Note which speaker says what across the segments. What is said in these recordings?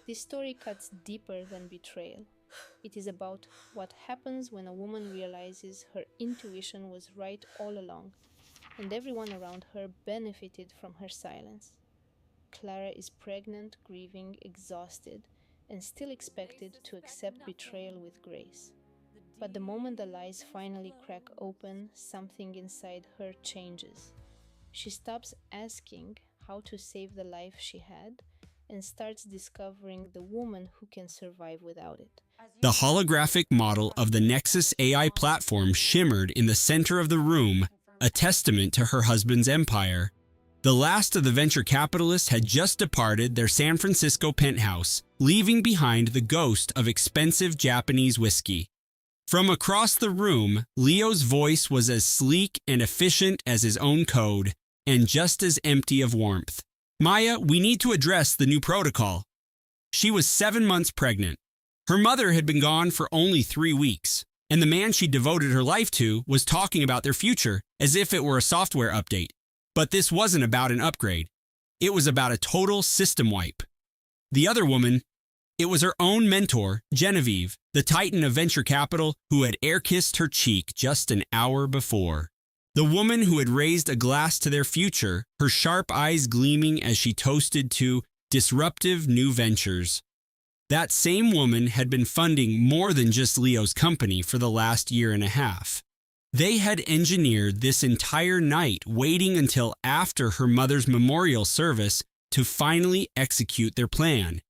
Speaker 1: This story cuts deeper than betrayal. It is about what happens when a woman realizes her intuition was right all along, and everyone around her benefited from her silence. Clara is pregnant, grieving, exhausted, and still expected to accept betrayal with grace. But the moment the lies finally crack open, something inside her changes. She stops asking how to save the life she had and starts discovering the woman who can survive without it.
Speaker 2: The holographic model of the Nexus AI platform shimmered in the center of the room, a testament to her husband's empire. The last of the venture capitalists had just departed their San Francisco penthouse, leaving behind the ghost of expensive Japanese whiskey. From across the room, Leo's voice was as sleek and efficient as his own code, and just as empty of warmth. Maya, we need to address the new protocol. She was 7 months pregnant. Her mother had been gone for only 3 weeks, and the man she devoted her life to was talking about their future as if it were a software update. But this wasn't about an upgrade. It was about a total system wipe. The other woman, it was her own mentor, Genevieve, the titan of venture capital who had air-kissed her cheek just an hour before. The woman who had raised a glass to their future, her sharp eyes gleaming as she toasted to disruptive new ventures. That same woman had been funding more than just Leo's company for the last year and a half. They had engineered this entire night, waiting until after her mother's memorial service to finally execute their plan.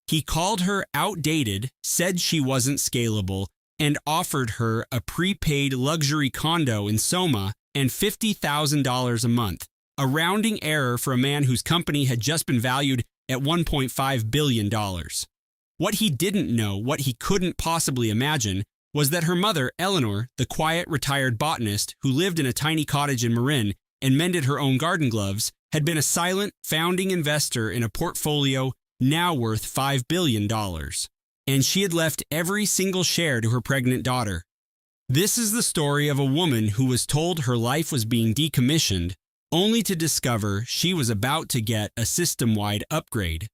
Speaker 2: He called her outdated, said she wasn't scalable, and offered her a prepaid luxury condo in Soma and $50,000 a month, a rounding error for a man whose company had just been valued at $1.5 billion. What he didn't know, what he couldn't possibly imagine, was that her mother, Eleanor, the quiet retired botanist who lived in a tiny cottage in Marin and mended her own garden gloves, had been a silent, founding investor in a portfolio now worth $5 billion. And she had left every single share to her pregnant daughter. This is the story of a woman who was told her life was being decommissioned, only to discover she was about to get a system-wide upgrade.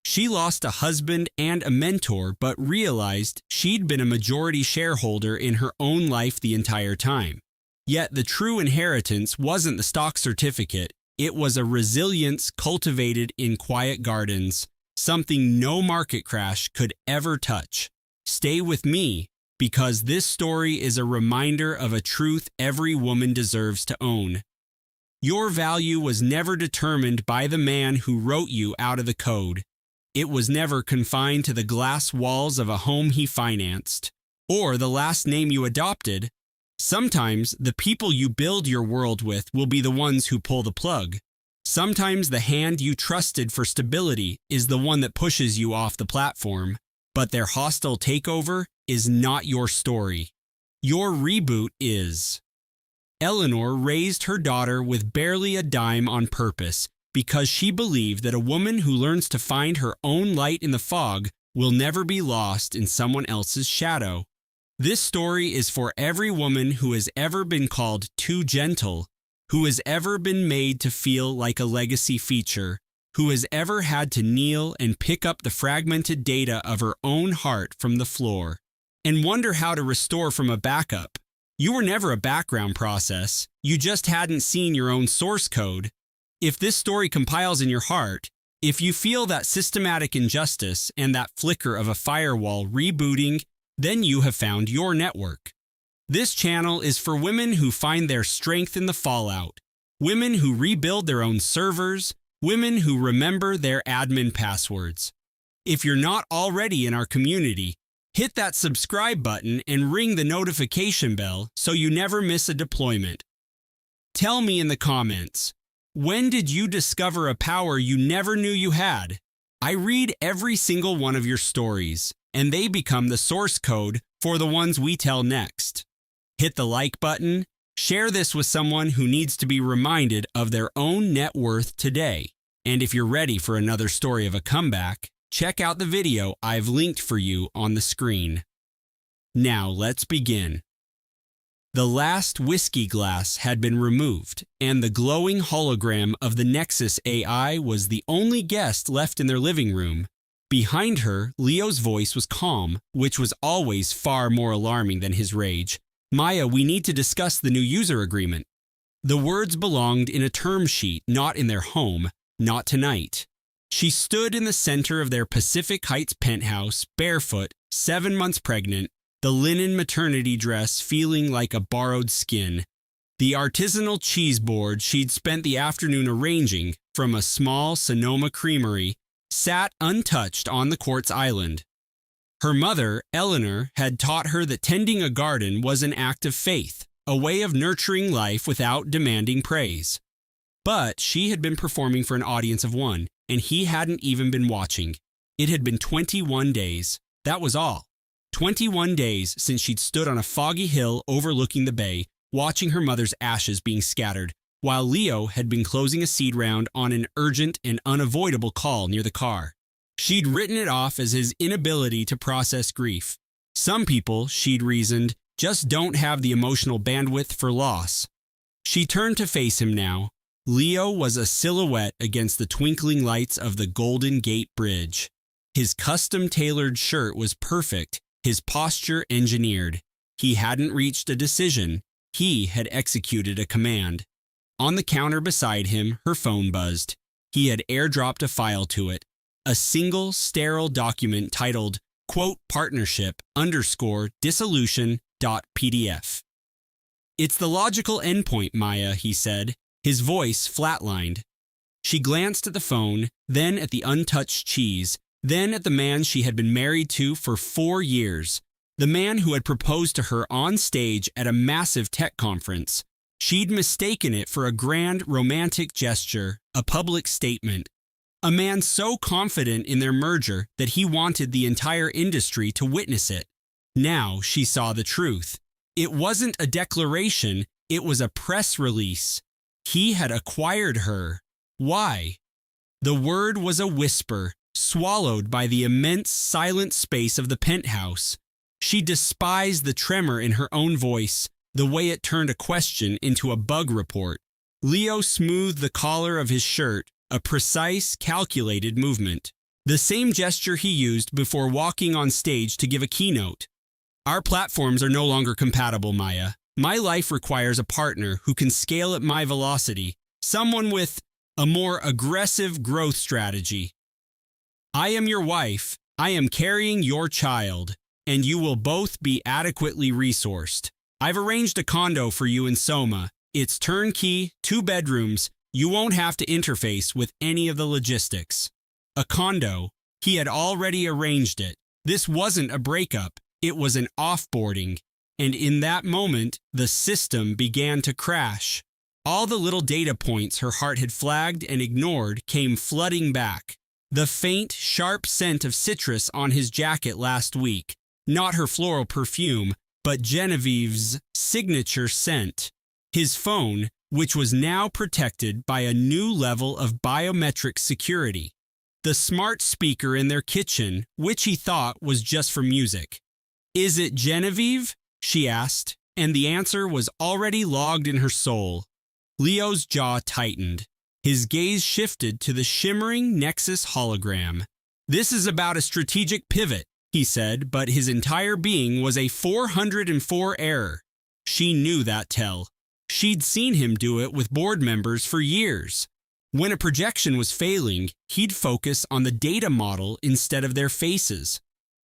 Speaker 2: She lost a husband and a mentor, but realized she'd been a majority shareholder in her own life the entire time. Yet the true inheritance wasn't the stock certificate, it was a resilience cultivated in quiet gardens, something no market crash could ever touch. Stay with me, because this story is a reminder of a truth every woman deserves to own. Your value was never determined by the man who wrote you out of the code. It was never confined to the glass walls of a home he financed, or the last name you adopted. Sometimes the people you build your world with will be the ones who pull the plug. Sometimes the hand you trusted for stability is the one that pushes you off the platform, but their hostile takeover is not your story. Your reboot is. Eleanor raised her daughter with barely a dime on purpose, because she believed that a woman who learns to find her own light in the fog will never be lost in someone else's shadow. This story is for every woman who has ever been called too gentle, who has ever been made to feel like a legacy feature, who has ever had to kneel and pick up the fragmented data of her own heart from the floor, and wonder how to restore from a backup. You were never a background process, you just hadn't seen your own source code. If this story compiles in your heart, if you feel that systematic injustice and that flicker of a firewall rebooting, then you have found your network. This channel is for women who find their strength in the fallout, women who rebuild their own servers, women who remember their admin passwords. If you're not already in our community, hit that subscribe button and ring the notification bell so you never miss a deployment. Tell me in the comments, when did you discover a power you never knew you had? I read every single one of your stories, and they become the source code for the ones we tell next. Hit the like button, share this with someone who needs to be reminded of their own net worth today. And if you're ready for another story of a comeback, check out the video I've linked for you on the screen. Now let's begin. The last whiskey glass had been removed, and the glowing hologram of the Nexus AI was the only guest left in their living room. Behind her, Leo's voice was calm, which was always far more alarming than his rage. Maya, we need to discuss the new user agreement. The words belonged in a term sheet, not in their home, not tonight. She stood in the center of their Pacific Heights penthouse, barefoot, 7 months pregnant, the linen maternity dress feeling like a borrowed skin. The artisanal cheese board she'd spent the afternoon arranging from a small Sonoma creamery sat untouched on the quartz island. Her mother, Eleanor, had taught her that tending a garden was an act of faith, a way of nurturing life without demanding praise. But she had been performing for an audience of one, and he hadn't even been watching. It had been 21 days. That was all. 21 days since she'd stood on a foggy hill overlooking the bay, watching her mother's ashes being scattered, while Leo had been closing a seed round on an urgent and unavoidable call near the car. She'd written it off as his inability to process grief. Some people, she'd reasoned, just don't have the emotional bandwidth for loss. She turned to face him now. Leo was a silhouette against the twinkling lights of the Golden Gate Bridge. His custom-tailored shirt was perfect, his posture engineered. He hadn't reached a decision. He had executed a command. On the counter beside him, her phone buzzed. He had airdropped a file to it. A single, sterile document titled, quote, partnership _ dissolution.pdf. It's the logical endpoint, Maya, he said, his voice flatlined. She glanced at the phone, then at the untouched cheese, then at the man she had been married to for 4 years, the man who had proposed to her on stage at a massive tech conference. She'd mistaken it for a grand romantic gesture, a public statement. A man so confident in their merger that he wanted the entire industry to witness it. Now she saw the truth. It wasn't a declaration, it was a press release. He had acquired her. Why? The word was a whisper, swallowed by the immense silent space of the penthouse. She despised the tremor in her own voice, the way it turned a question into a bug report. Leo smoothed the collar of his shirt, a precise, calculated movement. The same gesture he used before walking on stage to give a keynote. Our platforms are no longer compatible, Maya. My life requires a partner who can scale at my velocity, someone with a more aggressive growth strategy. I am your wife, I am carrying your child, and you will both be adequately resourced. I've arranged a condo for you in Soma. It's turnkey, 2 bedrooms. You won't have to interface with any of the logistics. A condo. He had already arranged it. This wasn't a breakup. It was an offboarding. And in that moment, the system began to crash. All the little data points her heart had flagged and ignored came flooding back. The faint, sharp scent of citrus on his jacket last week. Not her floral perfume, but Genevieve's signature scent. His phone, which was now protected by a new level of biometric security. The smart speaker in their kitchen, which he thought was just for music. Is it Genevieve? She asked, and the answer was already logged in her soul. Leo's jaw tightened. His gaze shifted to the shimmering Nexus hologram. This is about a strategic pivot, he said, but his entire being was a 404 error. She knew that tell. She'd seen him do it with board members for years. When a projection was failing, he'd focus on the data model instead of their faces.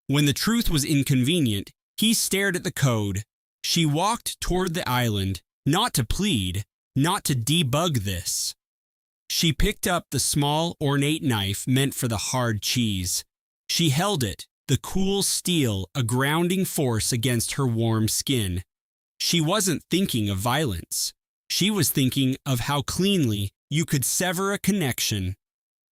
Speaker 2: When the truth was inconvenient, he stared at the code. She walked toward the island, not to plead, not to debug this. She picked up the small, ornate knife meant for the hard cheese. She held it, the cool steel a grounding force against her warm skin. She wasn't thinking of violence. She was thinking of how cleanly you could sever a connection.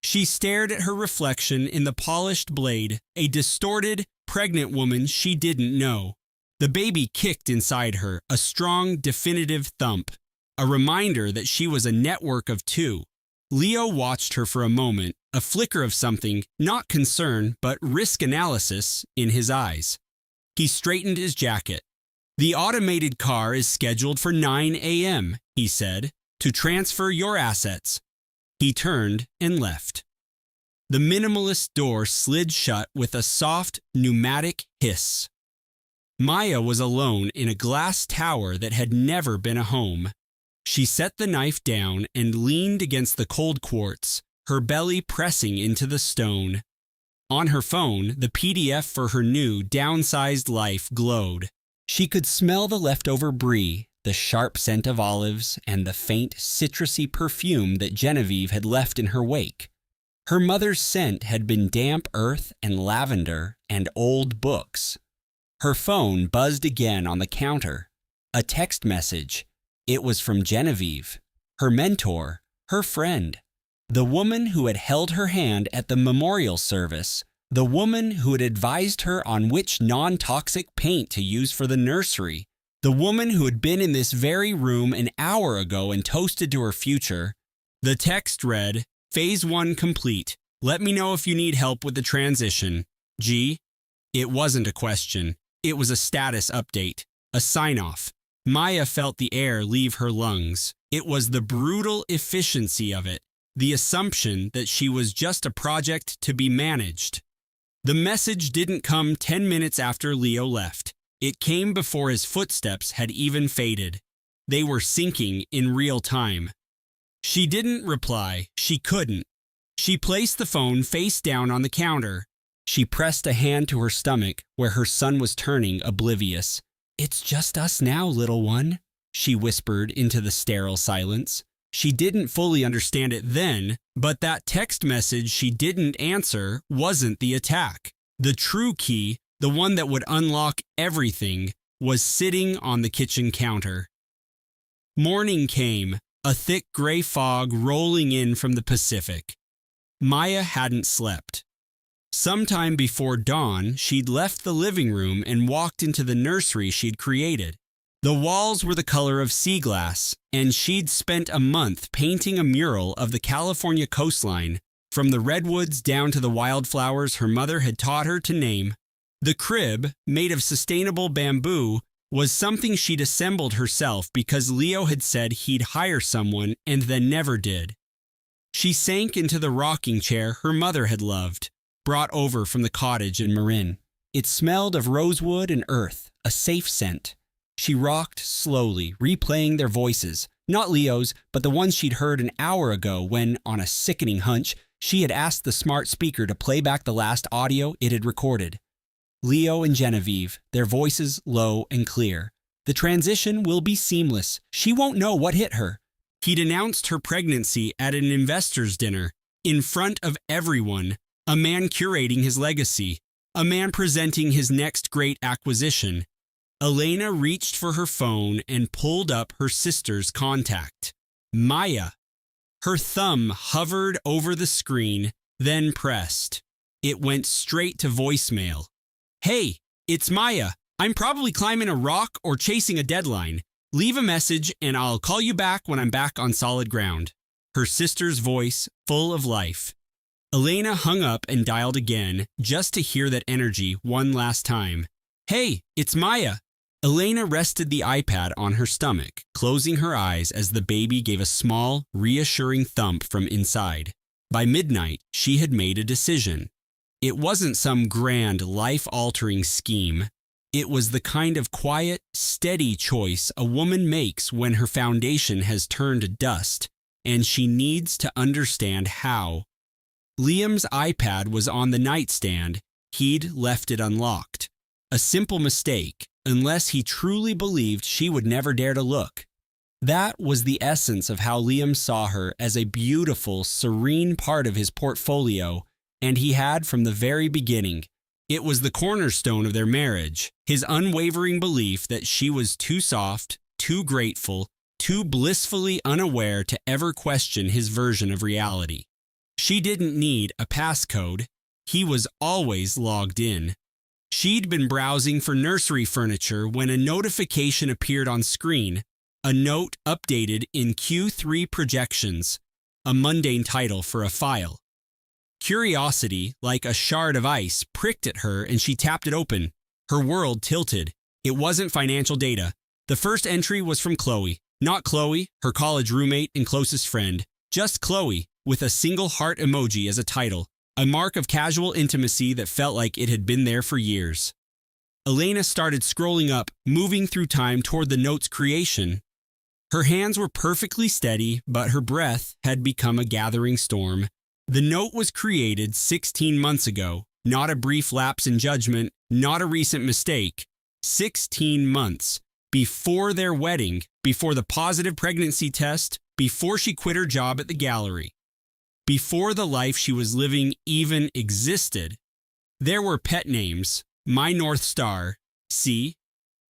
Speaker 2: She stared at her reflection in the polished blade, a distorted, pregnant woman she didn't know. The baby kicked inside her, a strong, definitive thump, a reminder that she was a network of 2. Leo watched her for a moment, a flicker of something, not concern, but risk analysis, in his eyes. He straightened his jacket. The automated car is scheduled for 9 a.m., he said, to transfer your assets. He turned and left. The minimalist door slid shut with a soft, pneumatic hiss. Maya was alone in a glass tower that had never been a home. She set the knife down and leaned against the cold quartz, her belly pressing into the stone. On her phone, the PDF for her new, downsized life glowed. She could smell the leftover brie, the sharp scent of olives, and the faint, citrusy perfume that Genevieve had left in her wake. Her mother's scent had been damp earth and lavender and old books. Her phone buzzed again on the counter. A text message. It was from Genevieve, her mentor, her friend. The woman who had held her hand at the memorial service, the woman who had advised her on which non-toxic paint to use for the nursery, the woman who had been in this very room an hour ago and toasted to her future. The text read, Phase 1 complete. Let me know if you need help with the transition. G. It wasn't a question. It was a status update, a sign-off. Maya felt the air leave her lungs. It was the brutal efficiency of it. The assumption that she was just a project to be managed. The message didn't come 10 minutes after Leo left. It came before his footsteps had even faded. They were sinking in real time. She didn't reply. She couldn't. She placed the phone face down on the counter. She pressed a hand to her stomach where her son was turning oblivious. It's just us now, little one, she whispered into the sterile silence. She didn't fully understand it then, but that text message she didn't answer wasn't the attack. The true key, the one that would unlock everything, was sitting on the kitchen counter. Morning came, a thick gray fog rolling in from the Pacific. Maya hadn't slept. Sometime before dawn, she'd left the living room and walked into the nursery she'd created. The walls were the color of sea glass, and she'd spent a month painting a mural of the California coastline, from the redwoods down to the wildflowers her mother had taught her to name. The crib, made of sustainable bamboo, was something she'd assembled herself because Leo had said he'd hire someone and then never did. She sank into the rocking chair her mother had loved, brought over from the cottage in Marin. It smelled of rosewood and earth, a safe scent. She rocked slowly, replaying their voices, not Leo's, but the ones she'd heard an hour ago when, on a sickening hunch, she had asked the smart speaker to play back the last audio it had recorded. Leo and Genevieve, their voices low and clear. The transition will be seamless. She won't know what hit her. He'd announced her pregnancy at an investors' dinner, in front of everyone, a man curating his legacy, a man presenting his next great acquisition. Elena reached for her phone and pulled up her sister's contact. Maya. Her thumb hovered over the screen, then pressed. It went straight to voicemail. Hey, it's Maya. I'm probably climbing a rock or chasing a deadline. Leave a message and I'll call you back when I'm back on solid ground. Her sister's voice, full of life. Elena hung up and dialed again, just to hear that energy one last time. Hey, it's Maya. Elena rested the iPad on her stomach, closing her eyes as the baby gave a small, reassuring thump from inside. By midnight, she had made a decision. It wasn't some grand, life-altering scheme. It was the kind of quiet, steady choice a woman makes when her foundation has turned to dust, and she needs to understand how. Liam's iPad was on the nightstand. He'd left it unlocked. A simple mistake, unless he truly believed she would never dare to look. That was the essence of how Liam saw her, as a beautiful, serene part of his portfolio, and he had from the very beginning. It was the cornerstone of their marriage, his unwavering belief that she was too soft, too grateful, too blissfully unaware to ever question his version of reality. She didn't need a passcode. He was always logged in. She'd been browsing for nursery furniture when a notification appeared on screen, a note updated in Q3 projections, a mundane title for a file. Curiosity, like a shard of ice, pricked at her and she tapped it open. Her world tilted. It wasn't financial data. The first entry was from Chloe. Not Chloe, her college roommate and closest friend. Just Chloe, with a single heart emoji as a title. a mark of casual intimacy that felt like it had been there for years. Elena started scrolling up, moving through time toward the note's creation. Her hands were perfectly steady, but her breath had become a gathering storm. The note was created 16 months ago, not a brief lapse in judgment, not a recent mistake. 16 months before their wedding, before the positive pregnancy test, before she quit her job at the gallery, before the life she was living even existed. There were pet names, My North Star, see?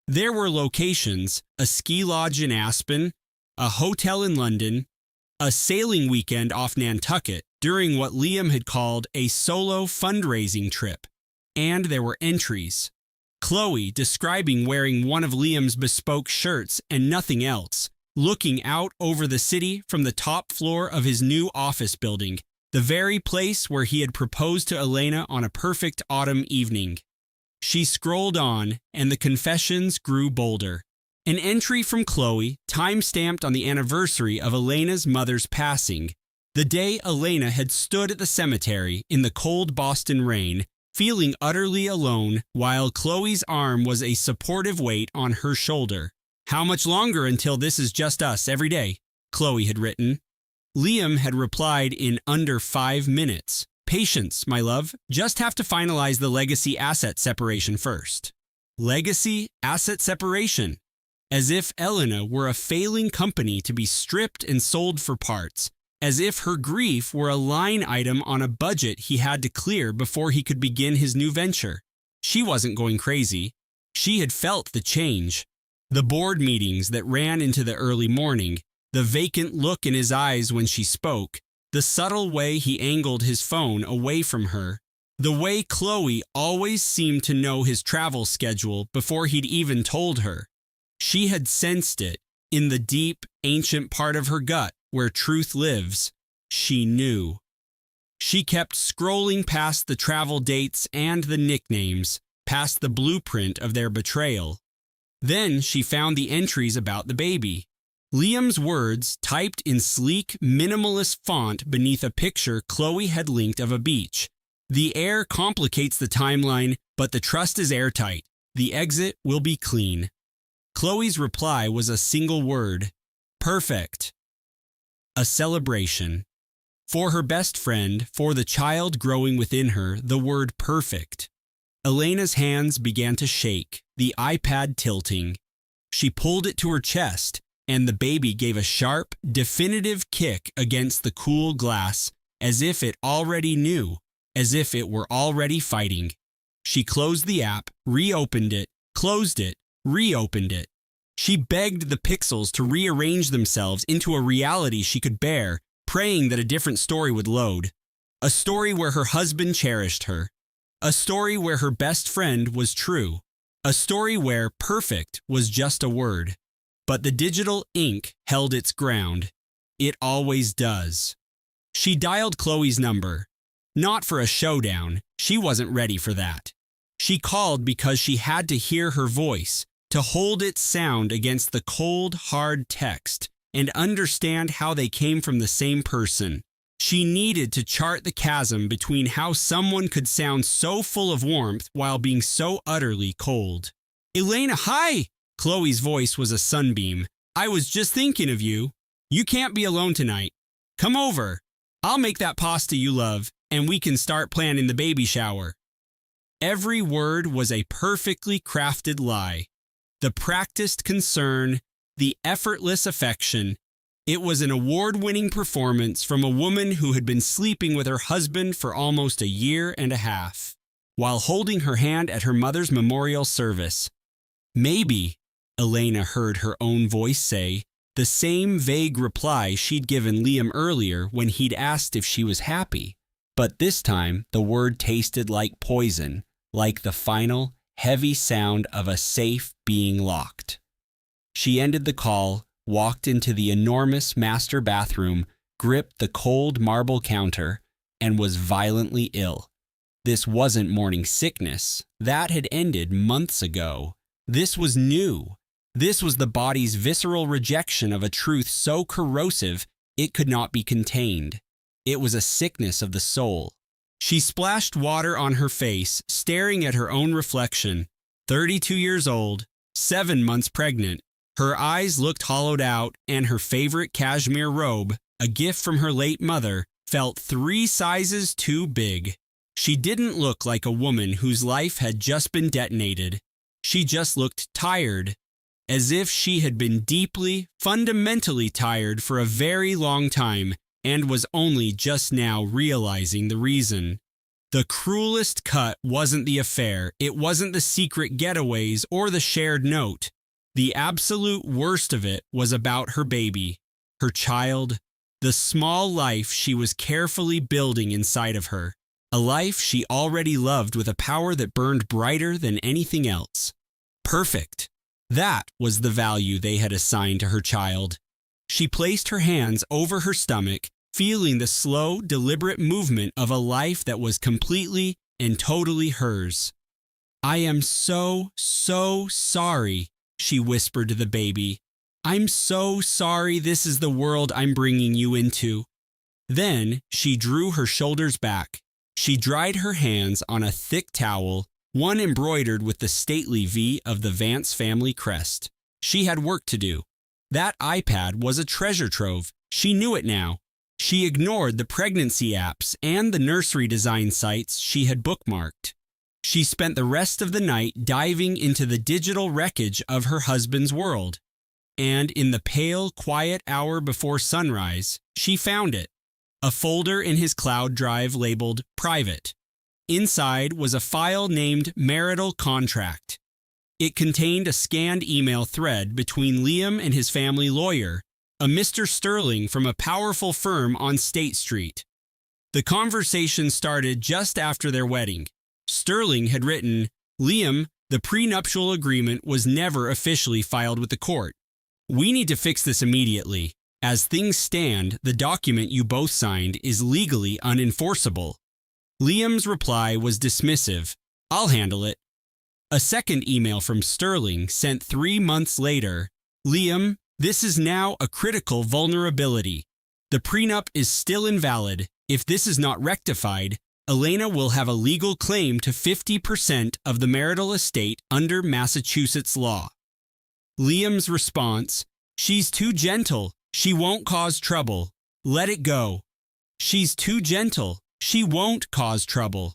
Speaker 2: There were locations, a ski lodge in Aspen, a hotel in London, a sailing weekend off Nantucket during what Liam had called a solo fundraising trip. And there were entries. Chloe describing wearing one of Liam's bespoke shirts and nothing else, looking out over the city from the top floor of his new office building, the very place where he had proposed to Elena on a perfect autumn evening. She scrolled on, and the confessions grew bolder. An entry from Chloe, time-stamped on the anniversary of Elena's mother's passing, the day Elena had stood at the cemetery in the cold Boston rain, feeling utterly alone, while Chloe's arm was a supportive weight on her shoulder. How much longer until this is just us every day? Chloe had written. Liam had replied in under 5 minutes. Patience, my love. Just have to finalize the legacy asset separation first. Legacy asset separation. As if Elena were a failing company to be stripped and sold for parts. As if her grief were a line item on a budget he had to clear before he could begin his new venture. She wasn't going crazy. She had felt the change. The board meetings that ran into the early morning, the vacant look in his eyes when she spoke, the subtle way he angled his phone away from her, the way Chloe always seemed to know his travel schedule before he'd even told her. She had sensed it in the deep, ancient part of her gut where truth lives. She knew. She kept scrolling past the travel dates and the nicknames, past the blueprint of their betrayal. Then she found the entries about the baby. Liam's words typed in sleek, minimalist font beneath a picture Chloe had linked of a beach. The air complicates the timeline, but the trust is airtight. The exit will be clean. Chloe's reply was a single word. Perfect. A celebration. For her best friend, for the child growing within her, the word perfect. Elena's hands began to shake, the iPad tilting. She pulled it to her chest, and the baby gave a sharp, definitive kick against the cool glass, as if it already knew, as if it were already fighting. She closed the app, reopened it, closed it, reopened it. She begged the pixels to rearrange themselves into a reality she could bear, praying that a different story would load. A story where her husband cherished her. A story where her best friend was true. A story where perfect was just a word. But the digital ink held its ground. It always does. She dialed Chloe's number. Not for a showdown. She wasn't ready for that. She called because she had to hear her voice, to hold its sound against the cold, hard text, and understand how they came from the same person. She needed to chart the chasm between how someone could sound so full of warmth while being so utterly cold. Elena, hi! Chloe's voice was a sunbeam. I was just thinking of you. You can't be alone tonight. Come over. I'll make that pasta you love, and we can start planning the baby shower. Every word was a perfectly crafted lie. The practiced concern, the effortless affection. It was an award-winning performance from a woman who had been sleeping with her husband for almost a year and a half, while holding her hand at her mother's memorial service. Maybe, Elena heard her own voice say, the same vague reply she'd given Liam earlier when he'd asked if she was happy. But this time, the word tasted like poison, like the final, heavy sound of a safe being locked. She ended the call, walked into the enormous master bathroom, gripped the cold marble counter, and was violently ill. This wasn't morning sickness. That had ended months ago. This was new. This was the body's visceral rejection of a truth so corrosive it could not be contained. It was a sickness of the soul. She splashed water on her face, staring at her own reflection. 32 years old, 7 months pregnant. Her eyes looked hollowed out, and her favorite cashmere robe, a gift from her late mother, felt 3 sizes too big. She didn't look like a woman whose life had just been detonated. She just looked tired, as if she had been deeply, fundamentally tired for a very long time and was only just now realizing the reason. The cruelest cut wasn't the affair, it wasn't the secret getaways or the shared note. The absolute worst of it was about her baby, her child, the small life she was carefully building inside of her. A life she already loved with a power that burned brighter than anything else. Perfect. That was the value they had assigned to her child. She placed her hands over her stomach, feeling the slow, deliberate movement of a life that was completely and totally hers. "I am so sorry," she whispered to the baby. "I'm so sorry this is the world I'm bringing you into." Then she drew her shoulders back. She dried her hands on a thick towel, one embroidered with the stately V of the Vance family crest. She had work to do. That iPad was a treasure trove. She knew it now. She ignored the pregnancy apps and the nursery design sites she had bookmarked. She spent the rest of the night diving into the digital wreckage of her husband's world. And in the pale, quiet hour before sunrise, she found it. A folder in his cloud drive labeled Private. Inside was a file named Marital Contract. It contained a scanned email thread between Liam and his family lawyer, a Mr. Sterling from a powerful firm on State Street. The conversation started just after their wedding. Sterling had written, "Liam, the prenuptial agreement was never officially filed with the court. We need to fix this immediately. As things stand, the document you both signed is legally unenforceable." Liam's reply was dismissive. "I'll handle it." A second email from Sterling, sent 3 months later. "Liam, this is now a critical vulnerability. The prenup is still invalid. If this is not rectified, Elena will have a legal claim to 50% of the marital estate under Massachusetts law." Liam's response, "She's too gentle. She won't cause trouble. Let it go. She's too gentle. She won't cause trouble."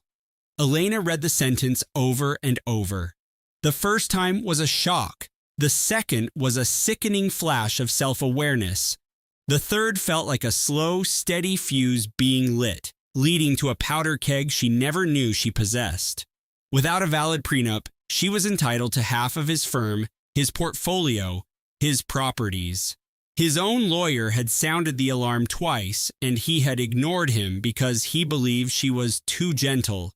Speaker 2: Elena read the sentence over and over. The first time was a shock. The second was a sickening flash of self-awareness. The third felt like a slow, steady fuse being lit, leading to a powder keg she never knew she possessed. Without a valid prenup, she was entitled to half of his firm, his portfolio, his properties. His own lawyer had sounded the alarm twice, and he had ignored him because he believed she was too gentle.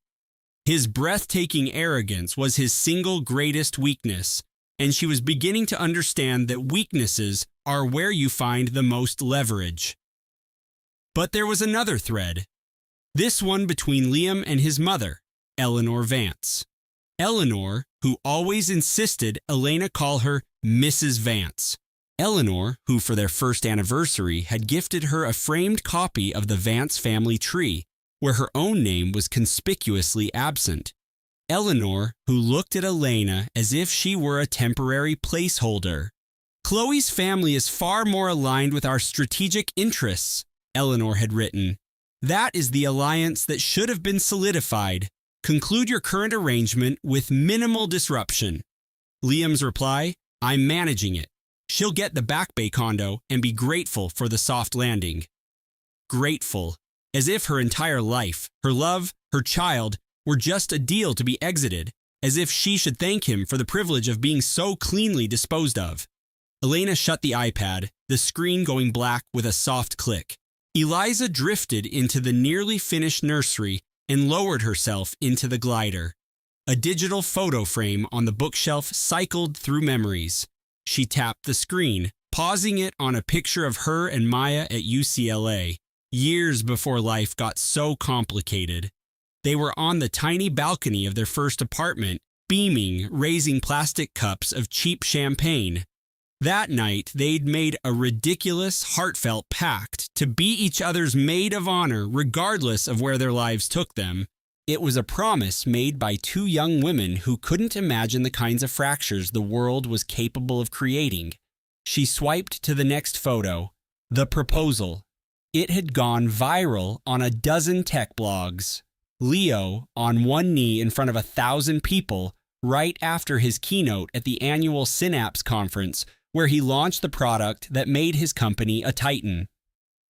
Speaker 2: His breathtaking arrogance was his single greatest weakness, and she was beginning to understand that weaknesses are where you find the most leverage. But there was another thread. This one between Liam and his mother, Eleanor Vance. Eleanor, who always insisted Elena call her Mrs. Vance. Eleanor, who for their first anniversary had gifted her a framed copy of the Vance family tree, where her own name was conspicuously absent. Eleanor, who looked at Elena as if she were a temporary placeholder. "Chloe's family is far more aligned with our strategic interests," Eleanor had written. "That is the alliance that should have been solidified. Conclude your current arrangement with minimal disruption." Liam's reply, "I'm managing it. She'll get the Back Bay condo and be grateful for the soft landing." Grateful, as if her entire life, her love, her child, were just a deal to be exited, as if she should thank him for the privilege of being so cleanly disposed of. Elena shut the iPad, the screen going black with a soft click. Eliza drifted into the nearly finished nursery and lowered herself into the glider. A digital photo frame on the bookshelf cycled through memories. She tapped the screen, pausing it on a picture of her and Maya at UCLA, years before life got so complicated. They were on the tiny balcony of their first apartment, beaming, raising plastic cups of cheap champagne. That night, they'd made a ridiculous, heartfelt pact to be each other's maid of honor regardless of where their lives took them. It was a promise made by two young women who couldn't imagine the kinds of fractures the world was capable of creating. She swiped to the next photo, the proposal. It had gone viral on a dozen tech blogs. Leo, on one knee in front of 1,000 people, right after his keynote at the annual Synapse conference, where he launched the product that made his company a titan.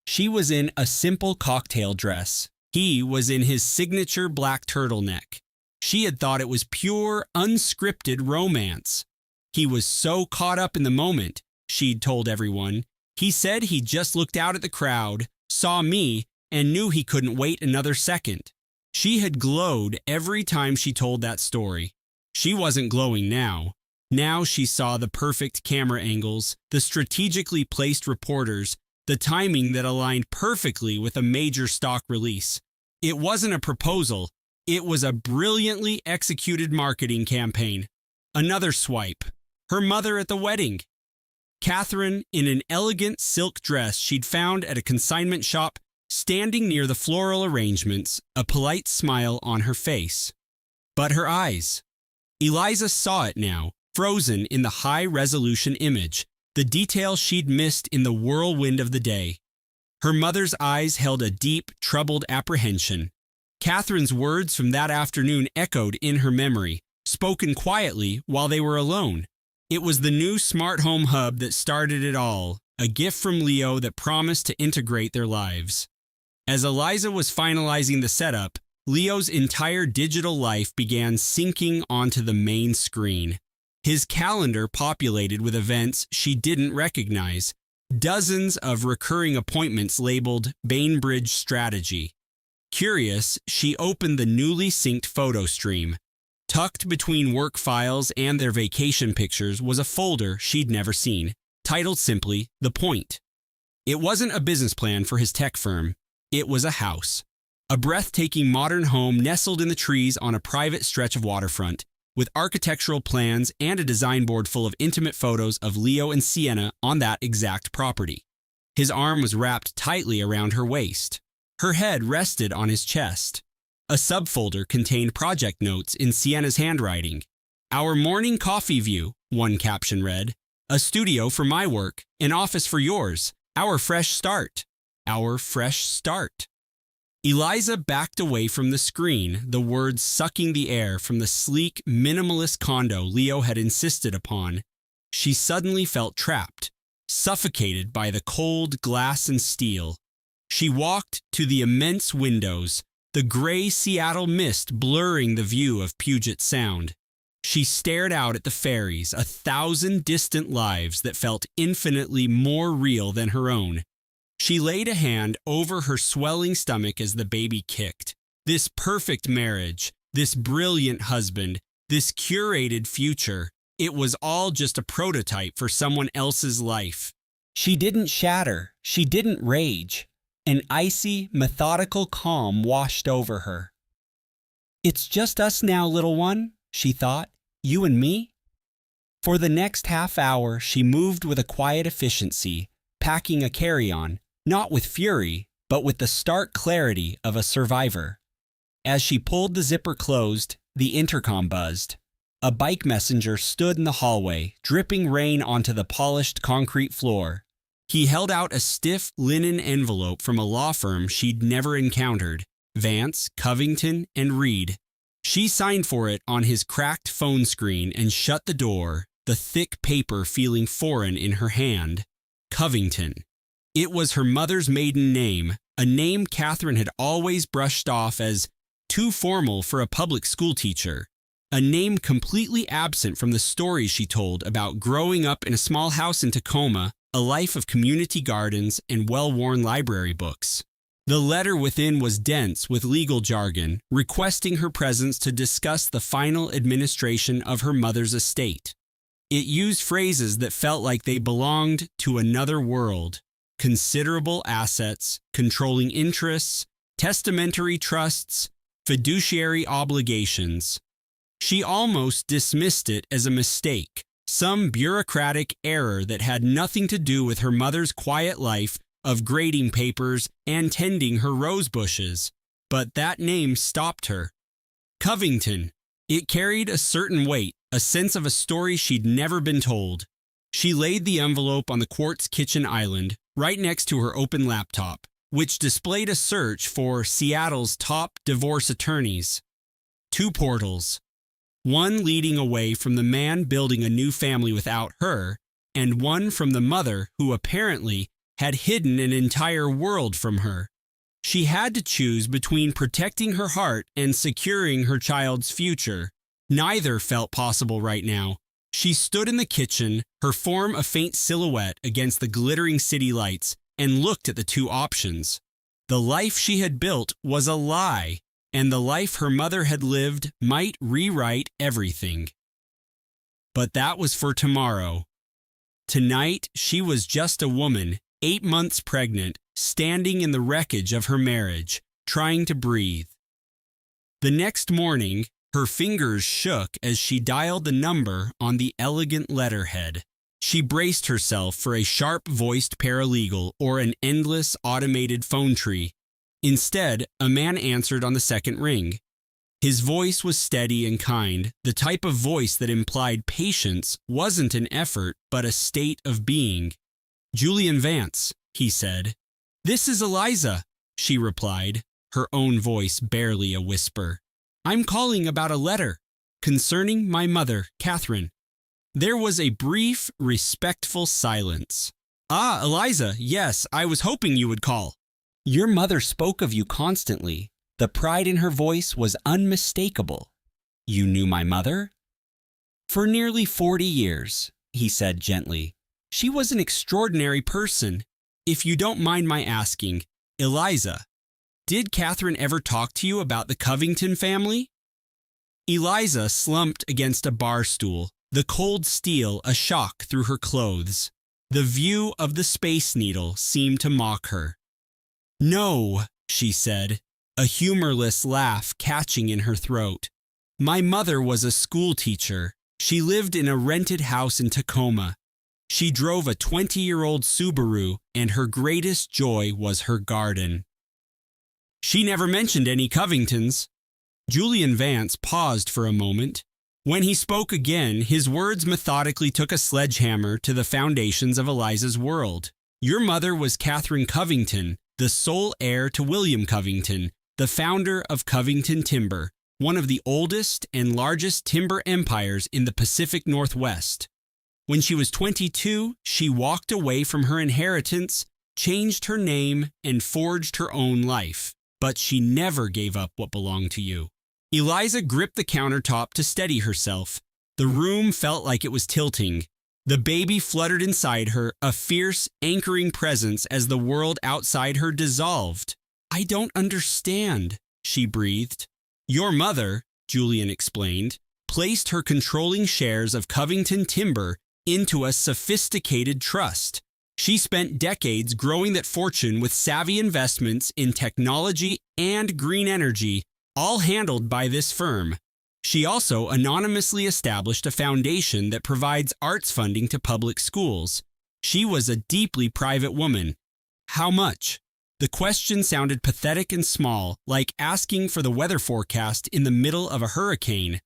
Speaker 2: She was in a simple cocktail dress. He was in his signature black turtleneck. She had thought it was pure, unscripted romance. He was so caught up in the moment, she'd told everyone. He said he just looked out at the crowd, saw me, and knew he couldn't wait another second. She had glowed every time she told that story. She wasn't glowing now. Now she saw the perfect camera angles, the strategically placed reporters, the timing that aligned perfectly with a major stock release. It wasn't a proposal. It was a brilliantly executed marketing campaign. Another swipe. Her mother at the wedding. Catherine, in an elegant silk dress she'd found at a consignment shop, standing near the floral arrangements, a polite smile on her face. But her eyes. Eliza saw it now, frozen in the high-resolution image, the detail she'd missed in the whirlwind of the day. Her mother's eyes held a deep, troubled apprehension. Catherine's words from that afternoon echoed in her memory, spoken quietly while they were alone. It was the new smart home hub that started it all, a gift from Leo that promised to integrate their lives. As Eliza was finalizing the setup, Leo's entire digital life began sinking onto the main screen. His calendar populated with events she didn't recognize, dozens of recurring appointments labeled Bainbridge Strategy. Curious, she opened the newly synced photo stream. Tucked between work files and their vacation pictures was a folder she'd never seen, titled simply The Point. It wasn't a business plan for his tech firm. It was a house. A breathtaking modern home nestled in the trees on a private stretch of waterfront, with architectural plans and a design board full of intimate photos of Leo and Sienna on that exact property. His arm was wrapped tightly around her waist. Her head rested on his chest. A subfolder contained project notes in Sienna's handwriting. "Our morning coffee view," one caption read. "A studio for my work, an office for yours. Our fresh start. Our fresh start." Eliza backed away from the screen, the words sucking the air from the sleek, minimalist condo Leo had insisted upon. She suddenly felt trapped, suffocated by the cold glass and steel. She walked to the immense windows, the gray Seattle mist blurring the view of Puget Sound. She stared out at the ferries, 1,000 distant lives that felt infinitely more real than her own. She laid a hand over her swelling stomach as the baby kicked. This perfect marriage, this brilliant husband, this curated future, it was all just a prototype for someone else's life. She didn't shatter. She didn't rage. An icy, methodical calm washed over her. "It's just us now, little one," she thought. "You and me?" For the next half hour, she moved with a quiet efficiency, packing a carry-on, not with fury, but with the stark clarity of a survivor. As she pulled the zipper closed, the intercom buzzed. A bike messenger stood in the hallway, dripping rain onto the polished concrete floor. He held out a stiff linen envelope from a law firm she'd never encountered, Vance, Covington, and Reed. She signed for it on his cracked phone screen and shut the door, the thick paper feeling foreign in her hand. Covington. It was her mother's maiden name, a name Catherine had always brushed off as too formal for a public school teacher, a name completely absent from the stories she told about growing up in a small house in Tacoma, a life of community gardens and well-worn library books. The letter within was dense with legal jargon, requesting her presence to discuss the final administration of her mother's estate. It used phrases that felt like they belonged to another world. Considerable assets, controlling interests, testamentary trusts, fiduciary obligations. She almost dismissed it as a mistake, some bureaucratic error that had nothing to do with her mother's quiet life of grading papers and tending her rose bushes. But that name stopped her. Covington. It carried a certain weight, a sense of a story she'd never been told. She laid the envelope on the quartz kitchen island, right next to her open laptop, which displayed a search for Seattle's top divorce attorneys. 2 portals. One leading away from the man building a new family without her, and one from the mother who apparently had hidden an entire world from her. She had to choose between protecting her heart and securing her child's future. Neither felt possible right now. She stood in the kitchen, her form a faint silhouette against the glittering city lights, and looked at the 2 options. The life she had built was a lie, and the life her mother had lived might rewrite everything. But that was for tomorrow. Tonight, she was just a woman, 8 months pregnant, standing in the wreckage of her marriage, trying to breathe. The next morning, her fingers shook as she dialed the number on the elegant letterhead. She braced herself for a sharp-voiced paralegal or an endless automated phone tree. Instead, a man answered on the second ring. His voice was steady and kind, the type of voice that implied patience wasn't an effort but a state of being. "Julian Vance," he said. "This is Eliza," she replied, her own voice barely a whisper. "I'm calling about a letter concerning my mother, Catherine." There was a brief, respectful silence. "Ah, Eliza, yes, I was hoping you would call." "Your mother spoke of you constantly." The pride in her voice was unmistakable. "You knew my mother?" "For nearly 40 years, he said gently. "She was an extraordinary person. If you don't mind my asking, Eliza, did Catherine ever talk to you about the Covington family?" Eliza slumped against a bar stool, the cold steel a shock through her clothes. The view of the Space Needle seemed to mock her. "No," she said, a humorless laugh catching in her throat. "My mother was a school teacher. She lived in a rented house in Tacoma. She drove a 20-year-old Subaru, and her greatest joy was her garden." "She never mentioned any Covingtons." Julian Vance paused for a moment. When he spoke again, his words methodically took a sledgehammer to the foundations of Eliza's world. "Your mother was Catherine Covington, the sole heir to William Covington, the founder of Covington Timber, one of the oldest and largest timber empires in the Pacific Northwest. When she was 22, she walked away from her inheritance, changed her name, and forged her own life. But she never gave up what belonged to you." Eliza gripped the countertop to steady herself. The room felt like it was tilting. The baby fluttered inside her, a fierce, anchoring presence as the world outside her dissolved. "I don't understand," she breathed. "Your mother," Julian explained, "placed her controlling shares of Covington Timber into a sophisticated trust. She spent decades growing that fortune with savvy investments in technology and green energy, all handled by this firm. She also anonymously established a foundation that provides arts funding to public schools. She was a deeply private woman." "How much?" The question sounded pathetic and small, like asking for the weather forecast in the middle of a hurricane.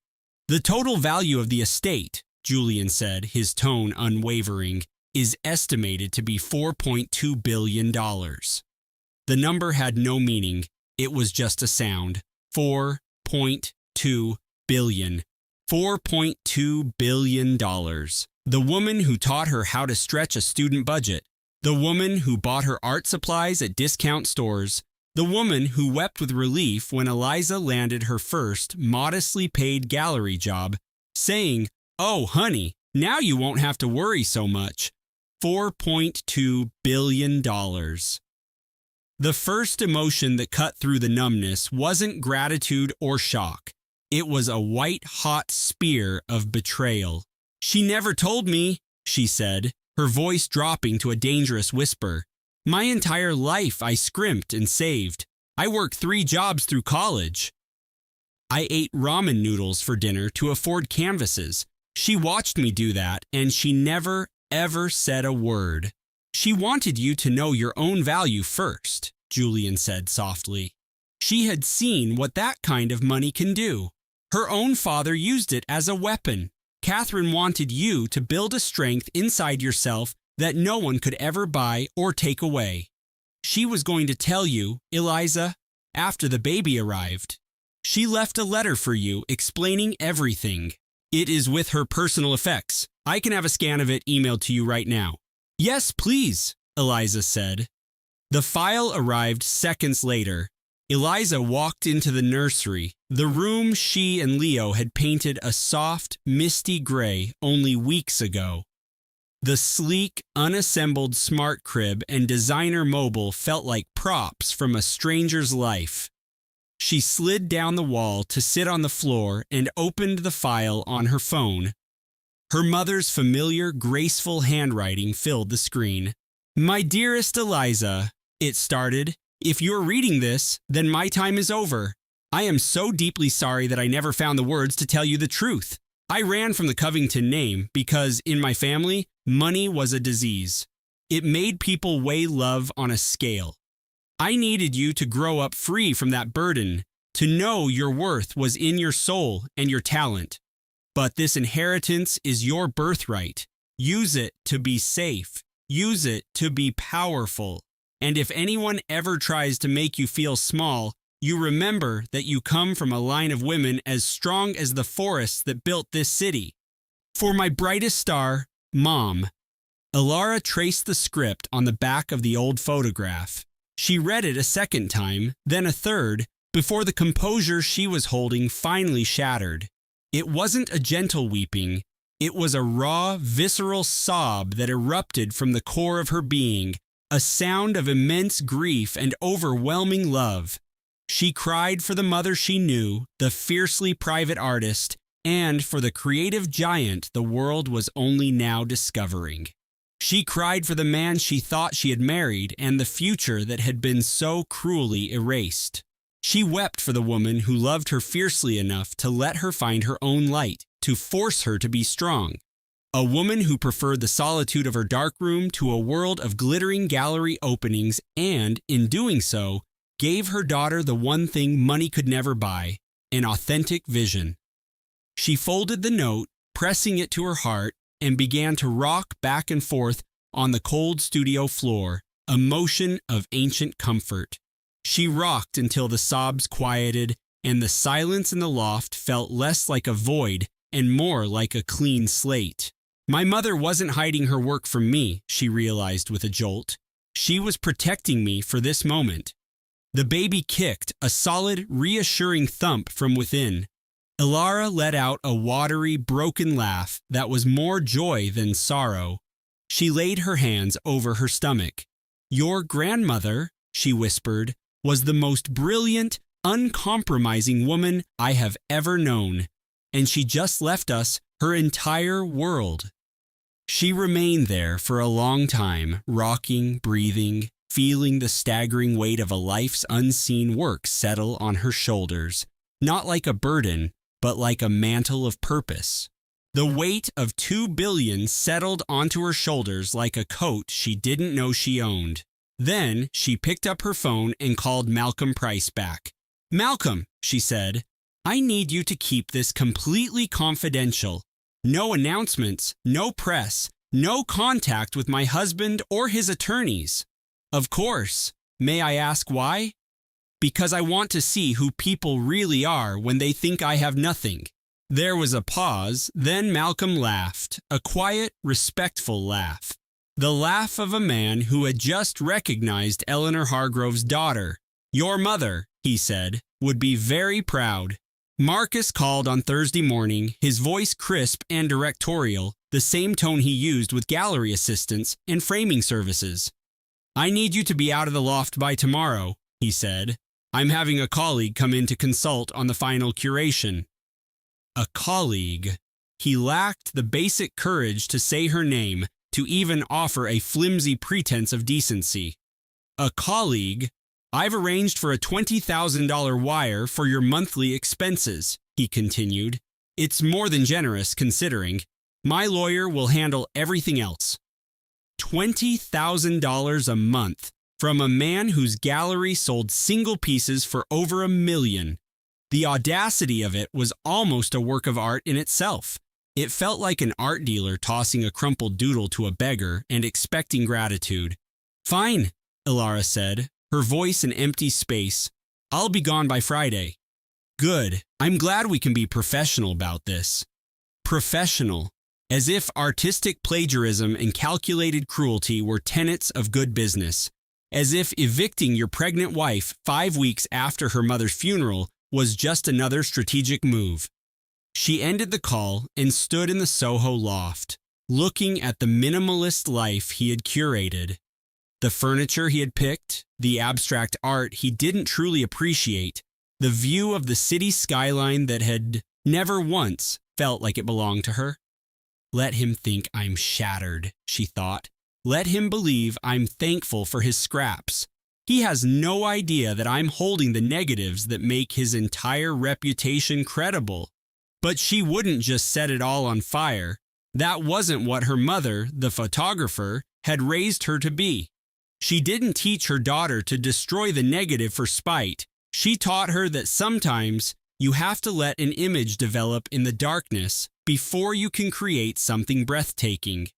Speaker 2: "The total value of the estate," Julian said, his tone unwavering, "is estimated to be $4.2 billion. The number had no meaning. It was just a sound. 4.2 billion. $4.2 billion. The woman who taught her how to stretch a student budget. The woman who bought her art supplies at discount stores. The woman who wept with relief when Eliza landed her first, modestly paid gallery job, saying, 'Oh, honey, now you won't have to worry so much.' $4.2 billion. The first emotion that cut through the numbness wasn't gratitude or shock. It was a white-hot spear of betrayal. "She never told me," she said, her voice dropping to a dangerous whisper. "My entire life I scrimped and saved. I worked 3 jobs through college. I ate ramen noodles for dinner to afford canvases. She watched me do that, and she never, ever said a word. She wanted you to know your own value first, Julian said softly. She had seen what that kind of money can do. Her own father used it as a weapon. Catherine wanted you to build a strength inside yourself that no one could ever buy or take away. She was going to tell you, Eliza, after the baby arrived. She left a letter for you explaining everything. It is with her personal effects. I can have a scan of it emailed to you right now. Yes, please, Eliza said. The file arrived seconds later. Eliza walked into the nursery, the room she and Leo had painted a soft, misty gray only weeks ago. The sleek, unassembled smart crib and designer mobile felt like props from a stranger's life. She slid down the wall to sit on the floor and opened the file on her phone. Her mother's familiar, graceful handwriting filled the screen. My dearest Eliza, it started. If you're reading this, then my time is over. I am so deeply sorry that I never found the words to tell you the truth. I ran from the Covington name because, in my family, money was a disease. It made people weigh love on a scale. I needed you to grow up free from that burden, to know your worth was in your soul and your talent. But this inheritance is your birthright. Use it to be safe. Use it to be powerful. And if anyone ever tries to make you feel small, you remember that you come from a line of women as strong as the forests that built this city. For my brightest star, Mom. Alara traced the script on the back of the old photograph. She read it a second time, then a third, before the composure she was holding finally shattered. It wasn't a gentle weeping. It was a raw, visceral sob that erupted from the core of her being, a sound of immense grief and overwhelming love. She cried for the mother she knew, the fiercely private artist, and for the creative giant the world was only now discovering. She cried for the man she thought she had married and the future that had been so cruelly erased. She wept for the woman who loved her fiercely enough to let her find her own light, to force her to be strong. A woman who preferred the solitude of her darkroom to a world of glittering gallery openings and, in doing so, gave her daughter the one thing money could never buy, an authentic vision. She folded the note, pressing it to her heart, and began to rock back and forth on the cold studio floor, a motion of ancient comfort. She rocked until the sobs quieted and the silence in the loft felt less like a void and more like a clean slate. My mother wasn't hiding her work from me, she realized with a jolt. She was protecting me for this moment. The baby kicked, a solid, reassuring thump from within. Alara let out a watery, broken laugh that was more joy than sorrow. She laid her hands over her stomach. Your grandmother, she whispered, was the most brilliant, uncompromising woman I have ever known, and she just left us her entire world. She remained there for a long time, rocking, breathing, feeling the staggering weight of a life's unseen work settle on her shoulders, not like a burden, but like a mantle of purpose. The weight of 2 billion settled onto her shoulders like a coat she didn't know she owned. Then she picked up her phone and called Malcolm Price back. Malcolm, she said, I need you to keep this completely confidential. No announcements, no press, no contact with my husband or his attorneys. Of course. May I ask why? Because I want to see who people really are when they think I have nothing. There was a pause, then Malcolm laughed, a quiet, respectful laugh. The laugh of a man who had just recognized Eleanor Hargrove's daughter. Your mother, he said, would be very proud. Marcus called on Thursday morning, his voice crisp and directorial, the same tone he used with gallery assistants and framing services. I need you to be out of the loft by tomorrow, he said. I'm having a colleague come in to consult on the final curation. A colleague. He lacked the basic courage to say her name, to even offer a flimsy pretense of decency. A colleague. I've arranged for a $20,000 wire for your monthly expenses, he continued. It's more than generous, considering. My lawyer will handle everything else. $20,000 a month from a man whose gallery sold single pieces for over $1 million. The audacity of it was almost a work of art in itself. It felt like an art dealer tossing a crumpled doodle to a beggar and expecting gratitude. Fine, Ilara said, her voice an empty space. I'll be gone by Friday. Good. I'm glad we can be professional about this. Professional. As if artistic plagiarism and calculated cruelty were tenets of good business. As if evicting your pregnant wife 5 weeks after her mother's funeral was just another strategic move. She ended the call and stood in the Soho loft, looking at the minimalist life he had curated. The furniture he had picked, the abstract art he didn't truly appreciate, the view of the city skyline that had never once felt like it belonged to her. Let him think I'm shattered, she thought. Let him believe I'm thankful for his scraps. He has no idea that I'm holding the negatives that make his entire reputation credible. But she wouldn't just set it all on fire. That wasn't what her mother, the photographer, had raised her to be. She didn't teach her daughter to destroy the negative for spite. She taught her that sometimes you have to let an image develop in the darkness before you can create something breathtaking.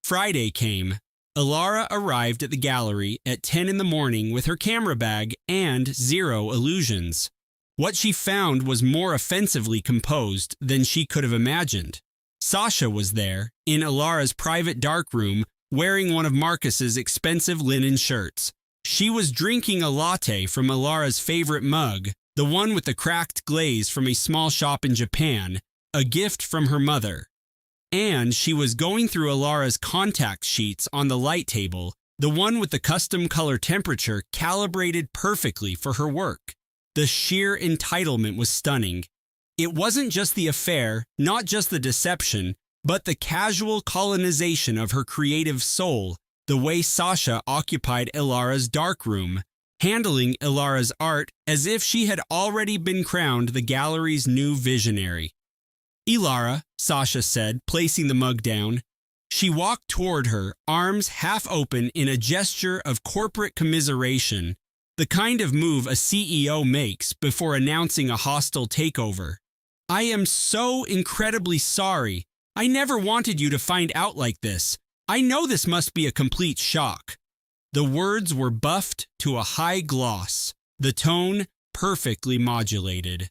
Speaker 2: Friday came. Ilara arrived at the gallery at 10 in the morning with her camera bag and 0 illusions. What she found was more offensively composed than she could have imagined. Sasha was there, in Ilara's private darkroom, wearing one of Marcus's expensive linen shirts. She was drinking a latte from Ilara's favorite mug, the one with the cracked glaze from a small shop in Japan, a gift from her mother. And she was going through Ilara's contact sheets on the light table, the one with the custom color temperature calibrated perfectly for her work. The sheer entitlement was stunning. It wasn't just the affair, not just the deception, but the casual colonization of her creative soul, the way Sasha occupied Ilara's darkroom, handling Ilara's art as if she had already been crowned the gallery's new visionary. Ilara, Sasha said, placing the mug down. She walked toward her, arms half open in a gesture of corporate commiseration, the kind of move a CEO makes before announcing a hostile takeover. I am so incredibly sorry. I never wanted you to find out like this. I know this must be a complete shock. The words were buffed to a high gloss, the tone perfectly modulated.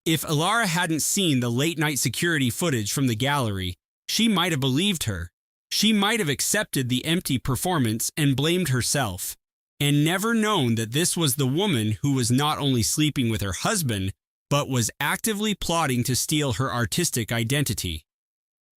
Speaker 2: If Ilara hadn't seen the late-night security footage from the gallery, she might have believed her. She might have accepted the empty performance and blamed herself, and never known that this was the woman who was not only sleeping with her husband, but was actively plotting to steal her artistic identity.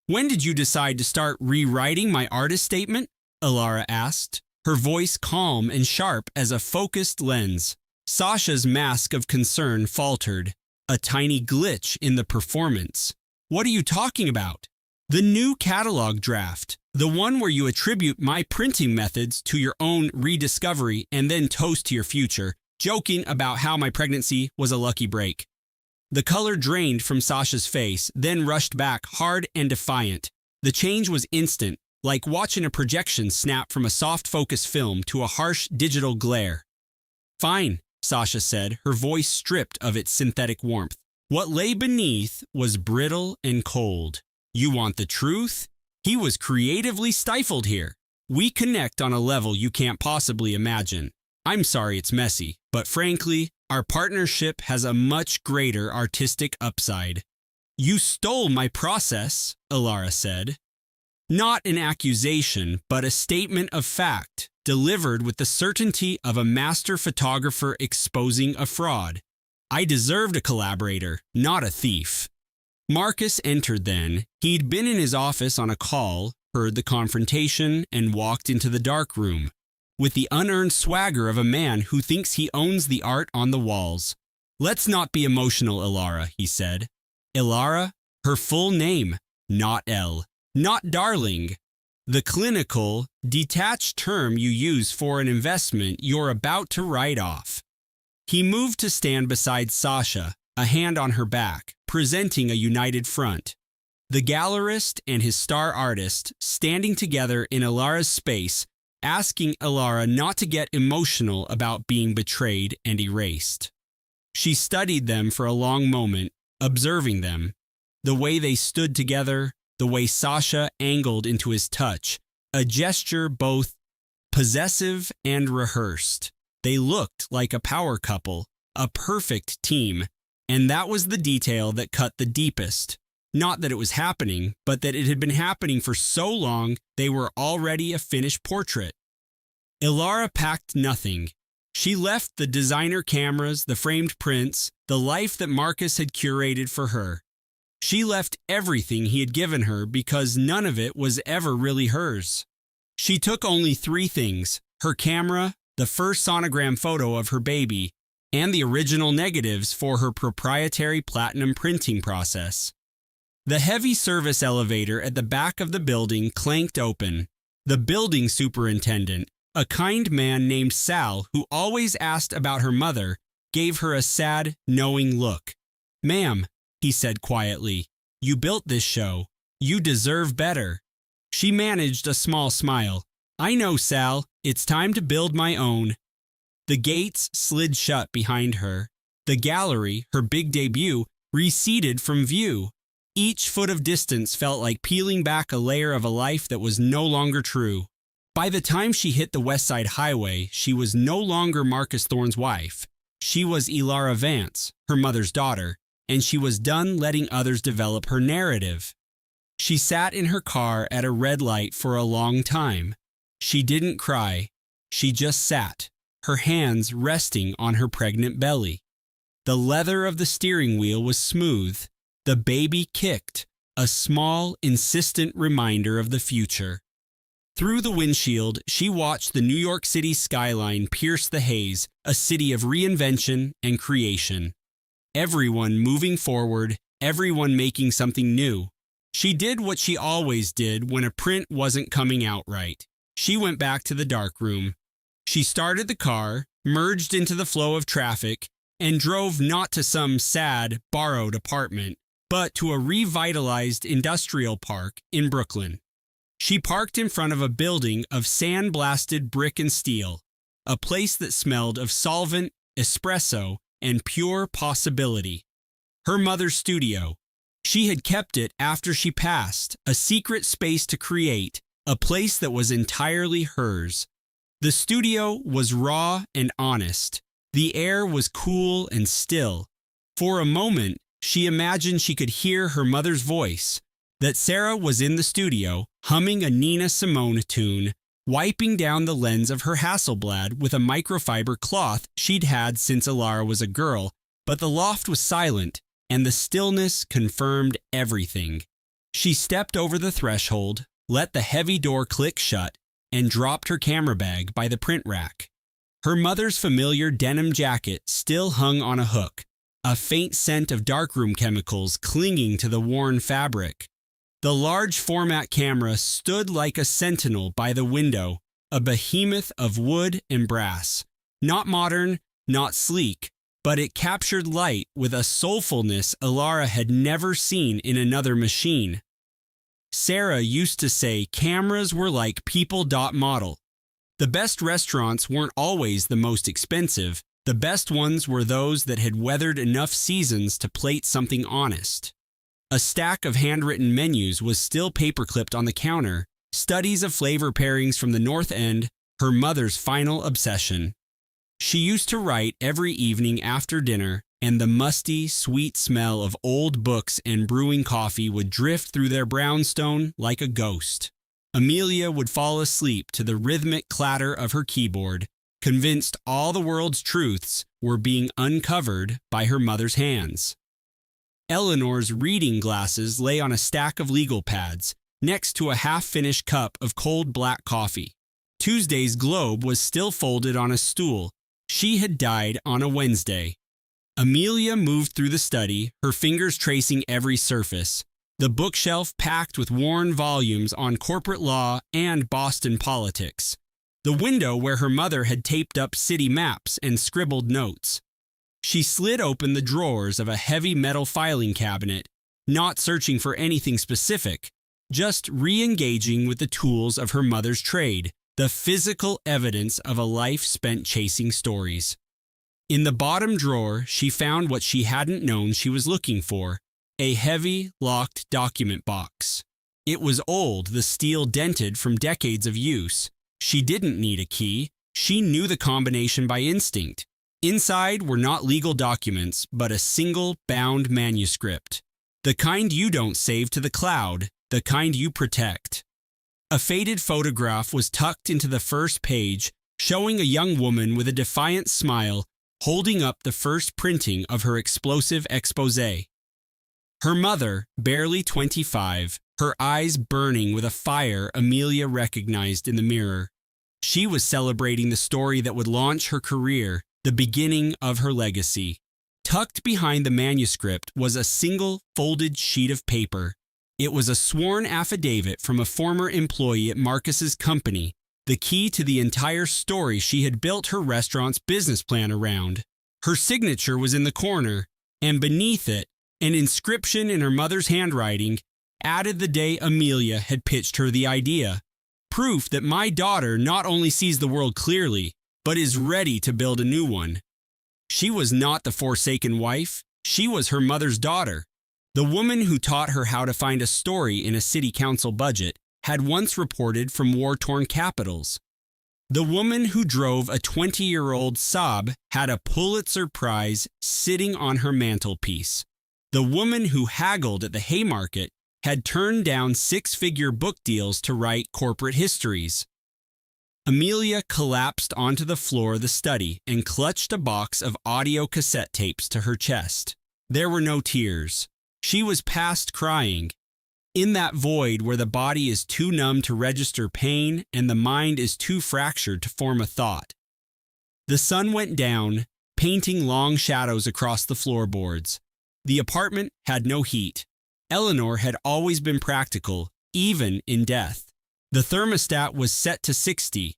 Speaker 2: When did you decide to start rewriting my artist statement? Ilara asked, her voice calm and sharp as a focused lens. Sasha's mask of concern faltered. A tiny glitch in the performance. What are you talking about? The new catalog draft, the one where you attribute my printing methods to your own rediscovery and then toast to your future, joking about how my pregnancy was a lucky break. The color drained from Sasha's face, then rushed back hard and defiant. The change was instant, like watching a projection snap from a soft focus film to a harsh digital glare. Fine, Sasha said, her voice stripped of its synthetic warmth. What lay beneath was brittle and cold. You want the truth? He was creatively stifled here. We connect on a level you can't possibly imagine. I'm sorry it's messy, but frankly, our partnership has a much greater artistic upside. You stole my process, Ilara said. Not an accusation, but a statement of fact, delivered with the certainty of a master photographer exposing a fraud. I deserved a collaborator, not a thief. Marcus entered then. He'd been in his office on a call, heard the confrontation, and walked into the dark room, with the unearned swagger of a man who thinks he owns the art on the walls. Let's not be emotional, Ilara, he said. Ilara, her full name, not Elle, not darling. The clinical, detached term you use for an investment you're about to write off. He moved to stand beside Sasha, a hand on her back, presenting a united front. The gallerist and his star artist standing together in Ilara's space, asking Ilara not to get emotional about being betrayed and erased. She studied them for a long moment, observing them, the way they stood together, the way Sasha angled into his touch, a gesture both possessive and rehearsed. They looked like a power couple, a perfect team, and that was the detail that cut the deepest. Not that it was happening, but that it had been happening for so long they were already a finished portrait. Ilara packed nothing. She left the designer cameras, the framed prints, the life that Marcus had curated for her. She left everything he had given her because none of it was ever really hers. She took only 3 things: her camera, the first sonogram photo of her baby, and the original negatives for her proprietary platinum printing process. The heavy service elevator at the back of the building clanked open. The building superintendent, a kind man named Sal who always asked about her mother, gave her a sad, knowing look. "Ma'am," he said quietly, "you built this show. You deserve better." She managed a small smile. "I know, Sal. It's time to build my own." The gates slid shut behind her. The gallery, her big debut, receded from view. Each foot of distance felt like peeling back a layer of a life that was no longer true. By the time she hit the West Side Highway, she was no longer Marcus Thorne's wife. She was Ilara Vance, her mother's daughter, and she was done letting others develop her narrative. She sat in her car at a red light for a long time. She didn't cry. She just sat, her hands resting on her pregnant belly. The leather of the steering wheel was smooth. The baby kicked, a small, insistent reminder of the future. Through the windshield, she watched the New York City skyline pierce the haze, a city of reinvention and creation. Everyone moving forward, everyone making something new. She did what she always did when a print wasn't coming out right. She went back to the darkroom. She started the car, merged into the flow of traffic, and drove not to some sad, borrowed apartment, but to a revitalized industrial park in Brooklyn. She parked in front of a building of sandblasted brick and steel, a place that smelled of solvent, espresso, and pure possibility. Her mother's studio. She had kept it after she passed, a secret space to create, a place that was entirely hers. The studio was raw and honest. The air was cool and still. For a moment, she imagined she could hear her mother's voice, that Sarah was in the studio, humming a Nina Simone tune, wiping down the lens of her Hasselblad with a microfiber cloth she'd had since Ilara was a girl, but the loft was silent, and the stillness confirmed everything. She stepped over the threshold, let the heavy door click shut, and dropped her camera bag by the print rack. Her mother's familiar denim jacket still hung on a hook, a faint scent of darkroom chemicals clinging to the worn fabric. The large format camera stood like a sentinel by the window, a behemoth of wood and brass. Not modern, not sleek, but it captured light with a soulfulness Ilara had never seen in another machine. Sarah used to say cameras were like people. Model. The best restaurants weren't always the most expensive. The best ones were those that had weathered enough seasons to plate something honest. A stack of handwritten menus was still paperclipped on the counter, studies of flavor pairings from the North End, her mother's final obsession. She used to write every evening after dinner, and the musty, sweet smell of old books and brewing coffee would drift through their brownstone like a ghost. Amelia would fall asleep to the rhythmic clatter of her keyboard, convinced all the world's truths were being uncovered by her mother's hands. Eleanor's reading glasses lay on a stack of legal pads, next to a half-finished cup of cold black coffee. Tuesday's Globe was still folded on a stool. She had died on a Wednesday. Amelia moved through the study, her fingers tracing every surface. The bookshelf packed with worn volumes on corporate law and Boston politics. The window where her mother had taped up city maps and scribbled notes. She slid open the drawers of a heavy metal filing cabinet, not searching for anything specific, just re-engaging with the tools of her mother's trade, the physical evidence of a life spent chasing stories. In the bottom drawer, she found what she hadn't known she was looking for, a heavy, locked document box. It was old, the steel dented from decades of use. She didn't need a key. She knew the combination by instinct. Inside were not legal documents, but a single bound manuscript. The kind you don't save to the cloud, the kind you protect. A faded photograph was tucked into the first page, showing a young woman with a defiant smile holding up the first printing of her explosive exposé. Her mother, barely 25, her eyes burning with a fire Amelia recognized in the mirror. She was celebrating the story that would launch her career, the beginning of her legacy. Tucked behind the manuscript was a single folded sheet of paper. It was a sworn affidavit from a former employee at Marcus's company, the key to the entire story she had built her restaurant's business plan around. Her signature was in the corner, and beneath it, an inscription in her mother's handwriting added the day Amelia had pitched her the idea. Proof that my daughter not only sees the world clearly, but is ready to build a new one. She was not the forsaken wife. She was her mother's daughter. The woman who taught her how to find a story in a city council budget had once reported from war-torn capitals. The woman who drove a 20-year-old Saab had a Pulitzer Prize sitting on her mantelpiece. The woman who haggled at the Haymarket had turned down six-figure book deals to write corporate histories. Amelia collapsed onto the floor of the study and clutched a box of audio cassette tapes to her chest. There were no tears. She was past crying. In that void where the body is too numb to register pain and the mind is too fractured to form a thought. The sun went down, painting long shadows across the floorboards. The apartment had no heat. Eleanor had always been practical, even in death. The thermostat was set to 60.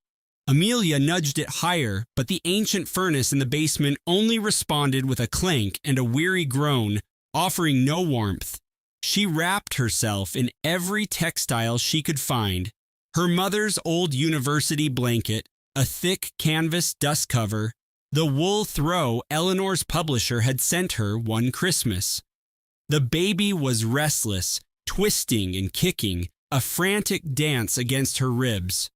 Speaker 2: Amelia nudged it higher, but the ancient furnace in the basement only responded with a clank and a weary groan, offering no warmth. She wrapped herself in every textile she could find. Her mother's old university blanket, a thick canvas dust cover, the wool throw Eleanor's publisher had sent her one Christmas. The baby was restless, twisting and kicking, a frantic dance against her ribs.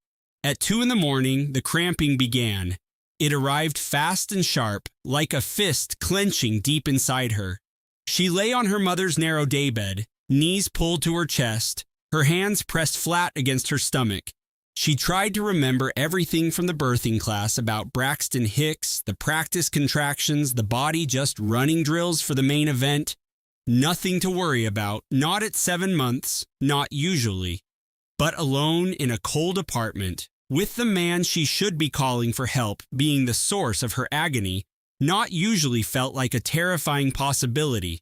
Speaker 2: At 2 a.m, the cramping began. It arrived fast and sharp, like a fist clenching deep inside her. She lay on her mother's narrow daybed, knees pulled to her chest, her hands pressed flat against her stomach. She tried to remember everything from the birthing class about Braxton Hicks, the practice contractions, the body just running drills for the main event. Nothing to worry about, not at 7 months, not usually. But alone in a cold apartment, with the man she should be calling for help being the source of her agony, not usually felt like a terrifying possibility.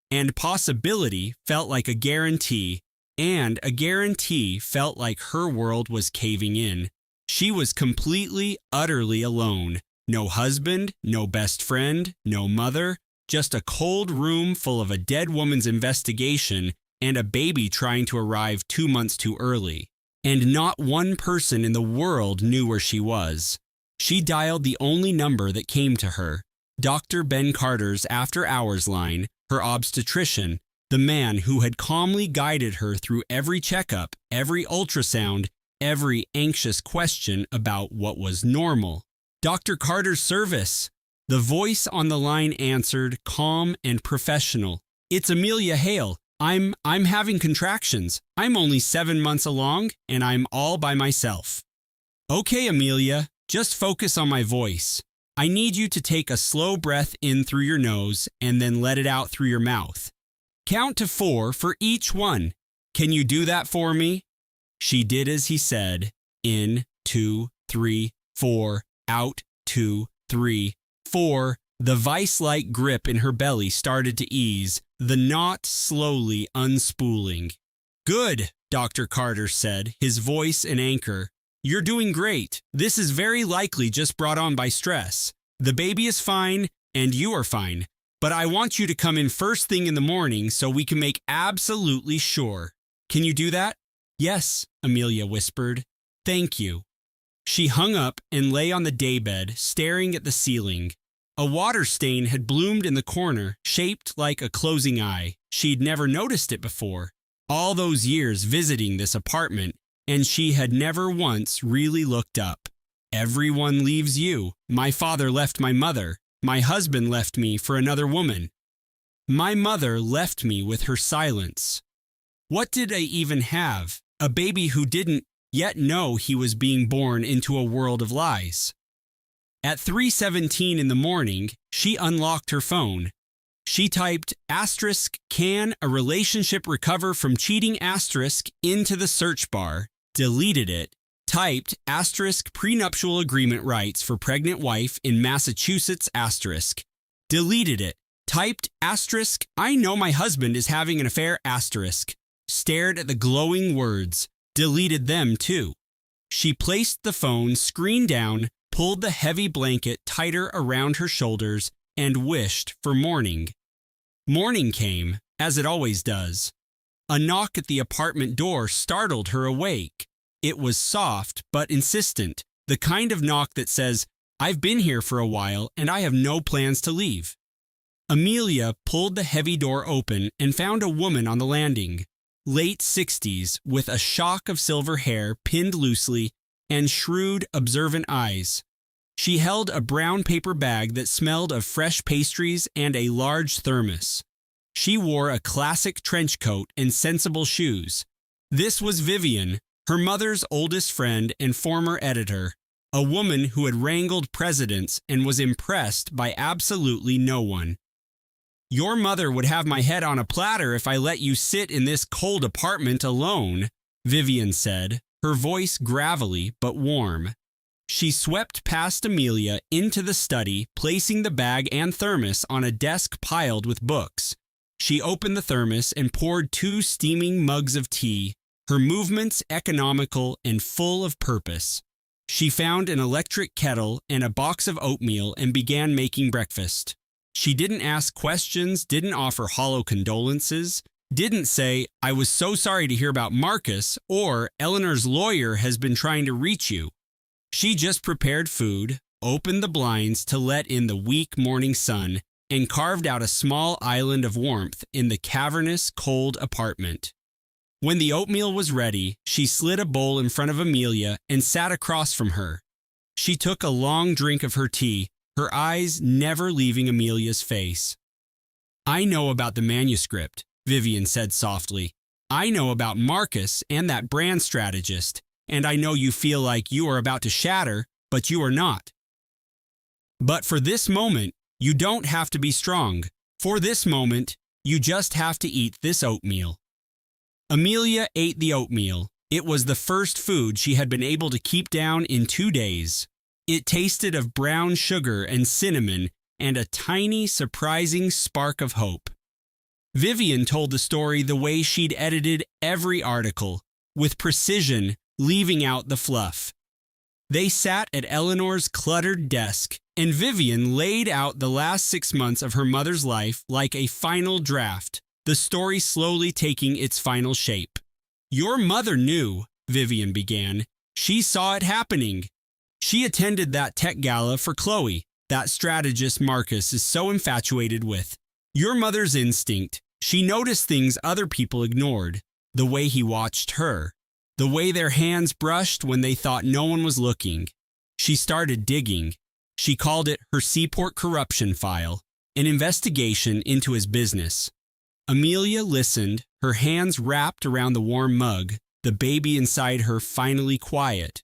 Speaker 2: And possibility felt like a guarantee, and a guarantee felt like her world was caving in. She was completely, utterly alone. No husband, no best friend, no mother, just a cold room full of a dead woman's investigation and a baby trying to arrive 2 months too early. And not one person in the world knew where she was. She dialed the only number that came to her, Dr. Ben Carter's after-hours line, her obstetrician, the man who had calmly guided her through every checkup, every ultrasound, every anxious question about what was normal. Dr. Carter's service. The voice on the line answered, calm and professional. It's Amelia Hale. I'm having contractions. I'm only 7 months along, and I'm all by myself. Okay, Amelia, just focus on my voice. I need you to take a slow breath in through your nose and then let it out through your mouth. Count to 4 for each one. Can you do that for me? She did as he said. In, 2, 3, 4, out, 2, 3, 4. The vice-like grip in her belly started to ease, the knot slowly unspooling. Good, Dr. Carter said, his voice an anchor. You're doing great. This is very likely just brought on by stress. The baby is fine. and you are fine. But I want you to come in first thing in the morning so we can make absolutely sure. Can you do that?" "Yes," Amelia whispered. "Thank you." She hung up and lay on the daybed, staring at the ceiling. A water stain had bloomed in the corner, shaped like a closing eye. She'd never noticed it before. All those years visiting this apartment, and she had never once really looked up. "Everyone leaves you. My father left my mother. My husband left me for another woman. My mother left me with her silence. What did I even have? A baby who didn't yet know he was being born into a world of lies." At 3:17 in the morning, she unlocked her phone. She typed "can a relationship recover from cheating" into the search bar, deleted it, typed "prenuptial agreement rights for pregnant wife in Massachusetts", deleted it, typed "I know my husband is having an affair", stared at the glowing words, deleted them too. She placed the phone screen down, pulled the heavy blanket tighter around her shoulders, and wished for morning. Morning came, as it always does. A knock at the apartment door startled her awake. It was soft but insistent, the kind of knock that says, "I've been here for a while and I have no plans to leave." Amelia pulled the heavy door open and found a woman on the landing, late 60s, with a shock of silver hair pinned loosely and shrewd, observant eyes. She held a brown paper bag that smelled of fresh pastries and a large thermos. She wore a classic trench coat and sensible shoes. This was Vivian, her mother's oldest friend and former editor, a woman who had wrangled presidents and was impressed by absolutely no one. "Your mother would have my head on a platter if I let you sit in this cold apartment alone," Vivian said, her voice gravelly but warm. She swept past Amelia into the study, placing the bag and thermos on a desk piled with books. She opened the thermos and poured 2 steaming mugs of tea, her movements economical and full of purpose. She found an electric kettle and a box of oatmeal and began making breakfast. She didn't ask questions, didn't offer hollow condolences, didn't say, "I was so sorry to hear about Marcus," or "Eleanor's lawyer has been trying to reach you." She just prepared food, opened the blinds to let in the weak morning sun, and carved out a small island of warmth in the cavernous, cold apartment. When the oatmeal was ready, she slid a bowl in front of Amelia and sat across from her. She took a long drink of her tea, her eyes never leaving Amelia's face. "I know about the manuscript," Vivian said softly. "I know about Marcus and that brand strategist, and I know you feel like you are about to shatter, but you are not. But for this moment, you don't have to be strong. For this moment, you just have to eat this oatmeal." Amelia ate the oatmeal. It was the first food she had been able to keep down in 2 days. It tasted of brown sugar and cinnamon and a tiny, surprising spark of hope. Vivian told the story the way she'd edited every article, with precision, leaving out the fluff. They sat at Eleanor's cluttered desk, and Vivian laid out the last 6 months of her mother's life like a final draft, the story slowly taking its final shape. "Your mother knew," Vivian began. "She saw it happening. She attended that tech gala for Chloe, that strategist Marcus is so infatuated with. Your mother's instinct. She noticed things other people ignored. The way he watched her. The way their hands brushed when they thought no one was looking. She started digging. She called it her Seaport corruption file, an investigation into his business." Amelia listened, her hands wrapped around the warm mug, the baby inside her finally quiet.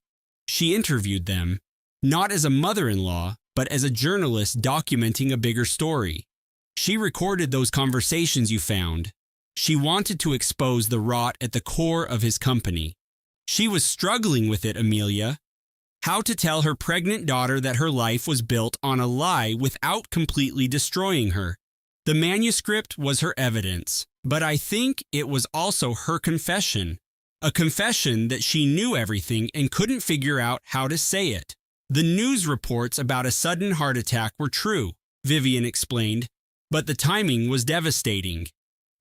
Speaker 2: She interviewed them, not as a mother-in-law, but as a journalist documenting a bigger story. She recorded those conversations you found. She wanted to expose the rot at the core of his company. She was struggling with it, Amelia. How to tell her pregnant daughter that her life was built on a lie without completely destroying her. The manuscript was her evidence, but I think it was also her confession. A confession that she knew everything and couldn't figure out how to say it. The news reports about a sudden heart attack were true. Vivian explained, but the timing was devastating.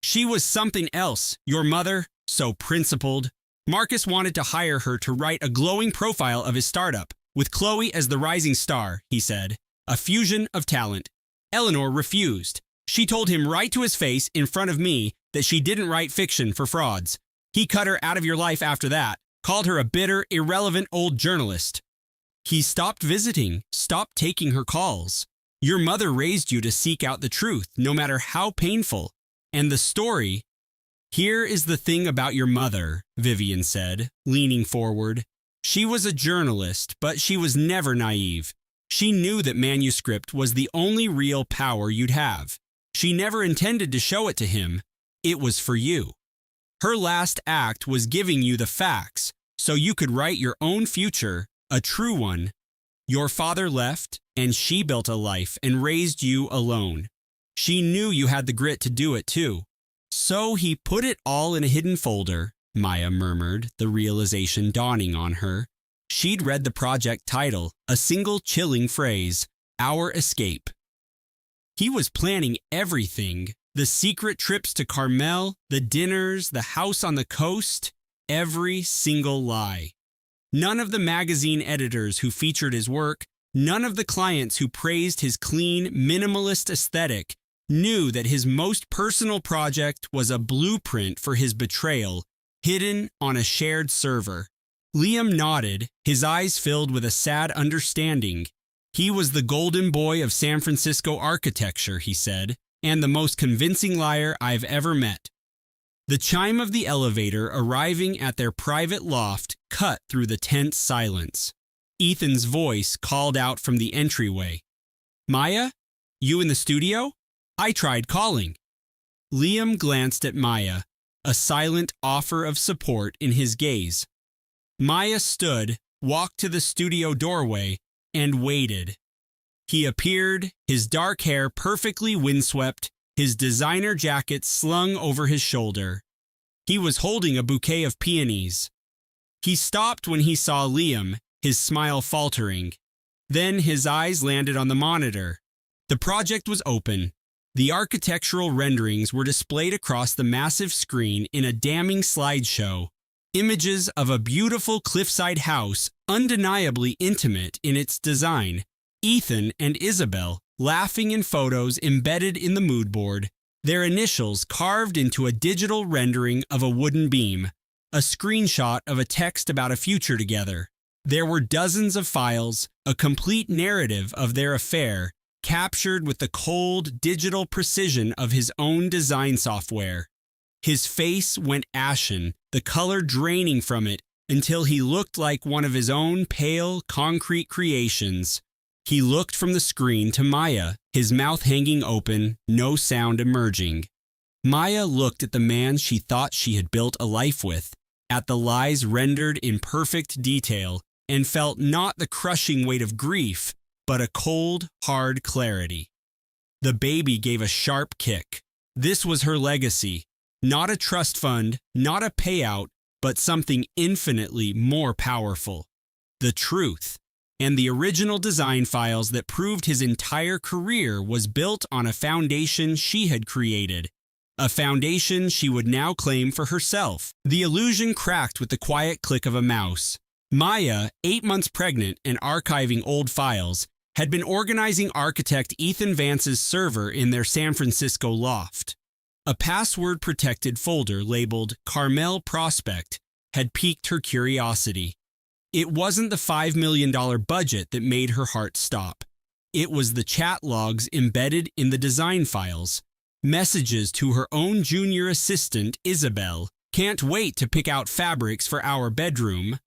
Speaker 2: She was something else, your mother, so principled. Marcus wanted to hire her to write a glowing profile of his startup, with Chloe as the rising star, he said. A fusion of talent. Eleanor refused. She told him right to his face in front of me that she didn't write fiction for frauds. He cut her out of your life after that, called her a bitter, irrelevant old journalist. He stopped visiting, stopped taking her calls. Your mother raised you to seek out the truth, no matter how painful. And the story... Here is the thing about your mother, Vivian said, leaning forward. She was a journalist, but she was never naive. She knew that manuscript was the only real power you'd have. She never intended to show it to him. It was for you. Her last act was giving you the facts, so you could write your own future, a true one. Your father left, and she built a life and raised you alone. She knew you had the grit to do it too. So he put it all in a hidden folder, Maya murmured, the realization dawning on her. She'd read the project title, a single chilling phrase, Our Escape. He was planning everything, the secret trips to Carmel, the dinners, the house on the coast, every single lie. None of the magazine editors who featured his work, none of the clients who praised his clean, minimalist aesthetic, knew that his most personal project was a blueprint for his betrayal, hidden on a shared server. Liam nodded, his eyes filled with a sad understanding. He was the golden boy of San Francisco architecture, he said, and the most convincing liar I've ever met. The chime of the elevator arriving at their private loft cut through the tense silence. Ethan's voice called out from the entryway. Maya? You in the studio? I tried calling. Liam glanced at Maya, a silent offer of support in his gaze. Maya stood, walked to the studio doorway, and waited. He appeared, his dark hair perfectly windswept, his designer jacket slung over his shoulder. He was holding a bouquet of peonies. He stopped when he saw Liam, his smile faltering. Then his eyes landed on the monitor. The project was open. The architectural renderings were displayed across the massive screen in a damning slideshow. Images of a beautiful cliffside house, undeniably intimate in its design. Ethan and Isabel, laughing in photos embedded in the mood board, their initials carved into a digital rendering of a wooden beam, a screenshot of a text about a future together. There were dozens of files, a complete narrative of their affair, captured with the cold, digital precision of his own design software. His face went ashen, the color draining from it until he looked like one of his own pale, concrete creations. He looked from the screen to Maya, his mouth hanging open, no sound emerging. Maya looked at the man she thought she had built a life with, at the lies rendered in perfect detail, and felt not the crushing weight of grief, but a cold, hard clarity. The baby gave a sharp kick. This was her legacy. Not a trust fund, not a payout, but something infinitely more powerful. The truth. And the original design files that proved his entire career was built on a foundation she had created. A foundation she would now claim for herself. The illusion cracked with the quiet click of a mouse. Maya, 8 months pregnant and archiving old files, had been organizing architect Ethan Vance's server in their San Francisco loft. A password-protected folder labeled Carmel Prospect had piqued her curiosity. It wasn't the $5 million budget that made her heart stop. It was the chat logs embedded in the design files, messages to her own junior assistant, Isabel, "Can't wait to pick out fabrics for our bedroom."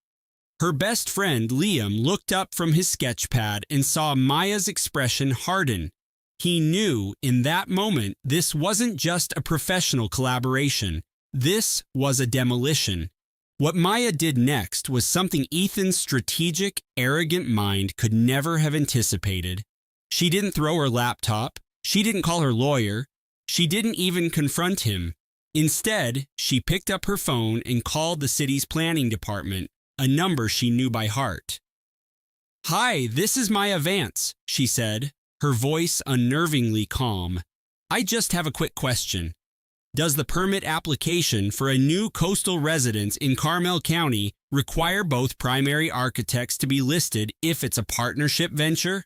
Speaker 2: Her best friend, Liam, looked up from his sketch pad and saw Maya's expression harden. He knew in that moment this wasn't just a professional collaboration. This was a demolition. What Maya did next was something Ethan's strategic, arrogant mind could never have anticipated. She didn't throw her laptop. She didn't call her lawyer. She didn't even confront him. Instead, she picked up her phone and called the city's planning department, a number she knew by heart. "Hi, this is Maya Vance," she said. her voice unnervingly calm. "I just have a quick question. Does the permit application for a new coastal residence in Carmel County require both primary architects to be listed if it's a partnership venture?"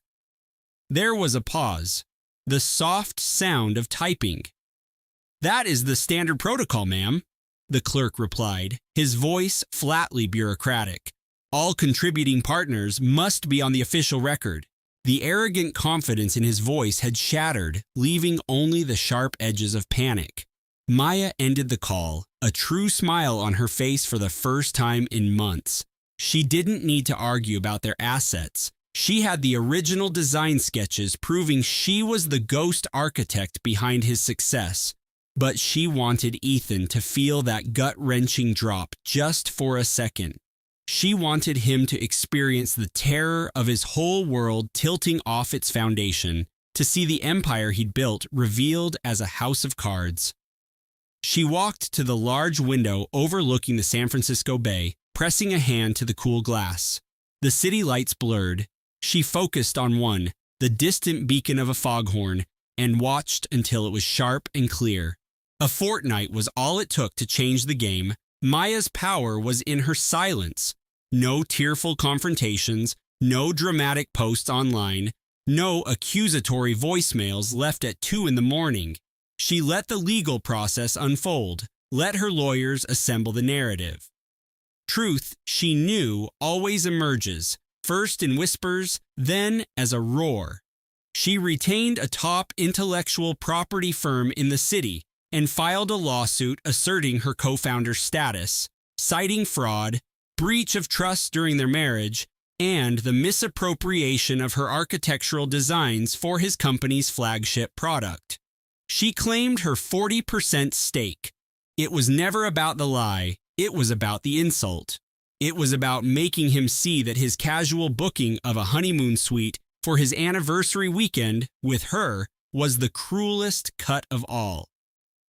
Speaker 2: There was a pause, the soft sound of typing. "That is the standard protocol, ma'am," the clerk replied, his voice flatly bureaucratic. "All contributing partners must be on the official record." The arrogant confidence in his voice had shattered, leaving only the sharp edges of panic. Maya ended the call, a true smile on her face for the first time in months. She didn't need to argue about their assets. She had the original design sketches proving she was the ghost architect behind his success. But she wanted Ethan to feel that gut-wrenching drop just for a second. She wanted him to experience the terror of his whole world tilting off its foundation, to see the empire he'd built revealed as a house of cards. She walked to the large window overlooking the San Francisco Bay, pressing a hand to the cool glass. The city lights blurred. She focused on one, the distant beacon of a foghorn, and watched until it was sharp and clear. A fortnight was all it took to change the game. Maya's power was in her silence. No tearful confrontations, no dramatic posts online, no accusatory voicemails left at 2 a.m. She let the legal process unfold, let her lawyers assemble the narrative. Truth, she knew, always emerges, first in whispers, then as a roar. She retained a top intellectual property firm in the city and filed a lawsuit asserting her co-founder's status, citing fraud, breach of trust during their marriage, and the misappropriation of her architectural designs for his company's flagship product. She claimed her 40% stake. It was never about the lie, it was about the insult. It was about making him see that his casual booking of a honeymoon suite for his anniversary weekend with her was the cruelest cut of all.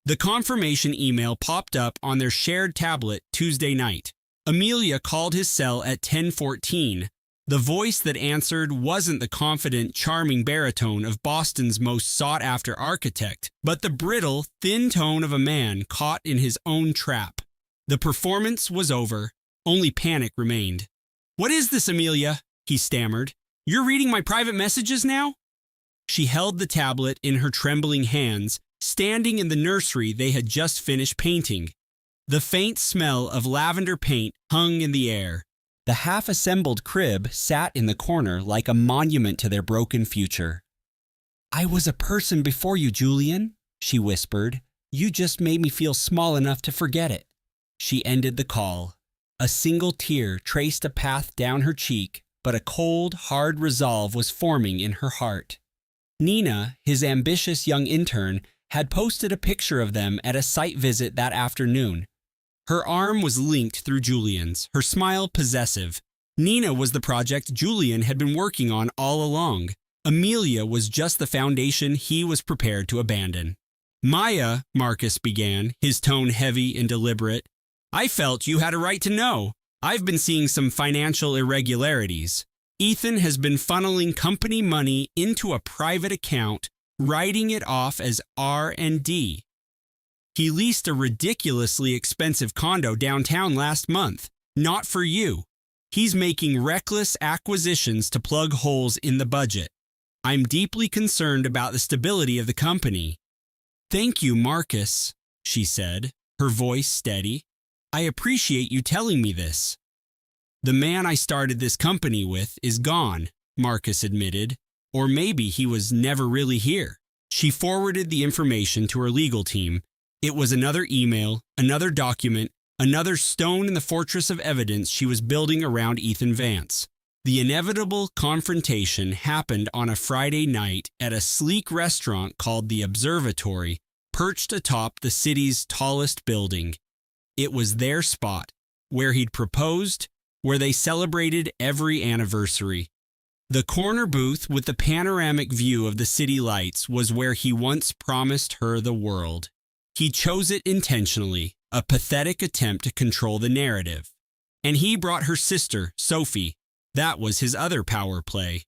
Speaker 2: The confirmation email popped up on their shared tablet Tuesday night. Amelia called his cell at 10:14. The voice that answered wasn't the confident, charming baritone of Boston's most sought-after architect, but the brittle, thin tone of a man caught in his own trap. The performance was over. Only panic remained. "What is this, Amelia?" he stammered. "You're reading my private messages now?" She held the tablet in her trembling hands, standing in the nursery they had just finished painting. The faint smell of lavender paint hung in the air. The half-assembled crib sat in the corner like a monument to their broken future. "I was a person before you, Julian," she whispered. "You just made me feel small enough to forget it." She ended the call. A single tear traced a path down her cheek, but a cold, hard resolve was forming in her heart. Nina, his ambitious young intern, had posted a picture of them at a site visit that afternoon. Her arm was linked through Julian's, her smile possessive. Nina was the project Julian had been working on all along. Amelia was just the foundation he was prepared to abandon. "Maya," Marcus began, his tone heavy and deliberate, "I felt you had a right to know. I've been seeing some financial irregularities. Ethan has been funneling company money into a private account, writing it off as R&D. He leased a ridiculously expensive condo downtown last month. Not for you. He's making reckless acquisitions to plug holes in the budget. I'm deeply concerned about the stability of the company." "Thank you, Marcus," she said, her voice steady. "I appreciate you telling me this." "The man I started this company with is gone," Marcus admitted. "Or maybe he was never really here." She forwarded the information to her legal team. It was another email, another document, another stone in the fortress of evidence she was building around Ethan Vance. The inevitable confrontation happened on a Friday night at a sleek restaurant called The Observatory, perched atop the city's tallest building. It was their spot, where he'd proposed, where they celebrated every anniversary. The corner booth with the panoramic view of the city lights was where he once promised her the world. He chose it intentionally, a pathetic attempt to control the narrative. And he brought her sister, Sophie. That was his other power play.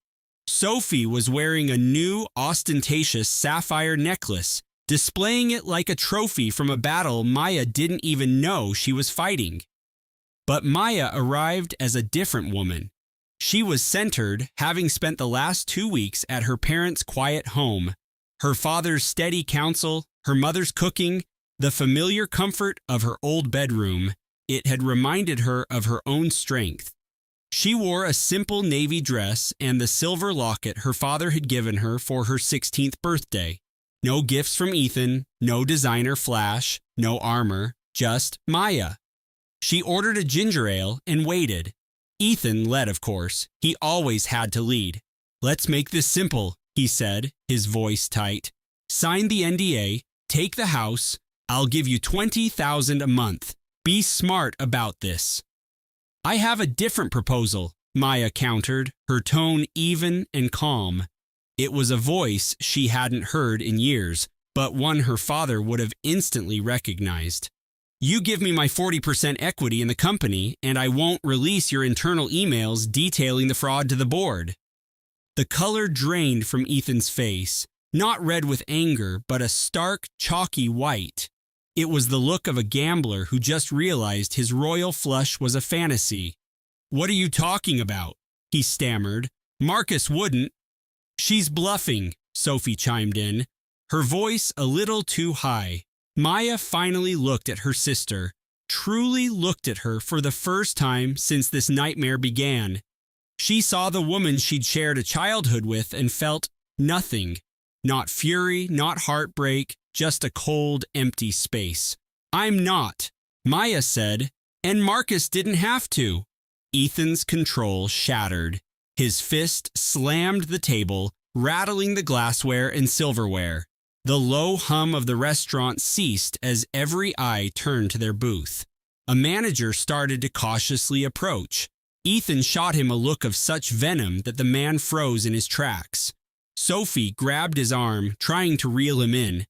Speaker 2: Sophie was wearing a new, ostentatious sapphire necklace, displaying it like a trophy from a battle Maya didn't even know she was fighting. But Maya arrived as a different woman. She was centered, having spent the last 2 weeks at her parents' quiet home. Her father's steady counsel, her mother's cooking, the familiar comfort of her old bedroom. It had reminded her of her own strength. She wore a simple navy dress and the silver locket her father had given her for her 16th birthday. No gifts from Ethan, no designer flash, no armor, just Maya. She ordered a ginger ale and waited. Ethan led, of course. He always had to lead. "Let's make this simple," he said, his voice tight. "Sign the NDA, take the house. I'll give you $20,000 a month. Be smart about this." "I have a different proposal," Maya countered, her tone even and calm. It was a voice she hadn't heard in years, but one her father would have instantly recognized. "You give me my 40% equity in the company, and I won't release your internal emails detailing the fraud to the board." The color drained from Ethan's face, not red with anger, but a stark, chalky white. It was the look of a gambler who just realized his royal flush was a fantasy. "What are you talking about?" he stammered. "Marcus wouldn't." "She's bluffing," Sophie chimed in, her voice a little too high. Maya finally looked at her sister, truly looked at her for the first time since this nightmare began. She saw the woman she'd shared a childhood with and felt nothing. Not fury, not heartbreak, just a cold, empty space. "I'm not," Maya said, "and Marcus didn't have to." Ethan's control shattered. His fist slammed the table, rattling the glassware and silverware. The low hum of the restaurant ceased as every eye turned to their booth. A manager started to cautiously approach. Ethan shot him a look of such venom that the man froze in his tracks. Sophie grabbed his arm, trying to reel him in.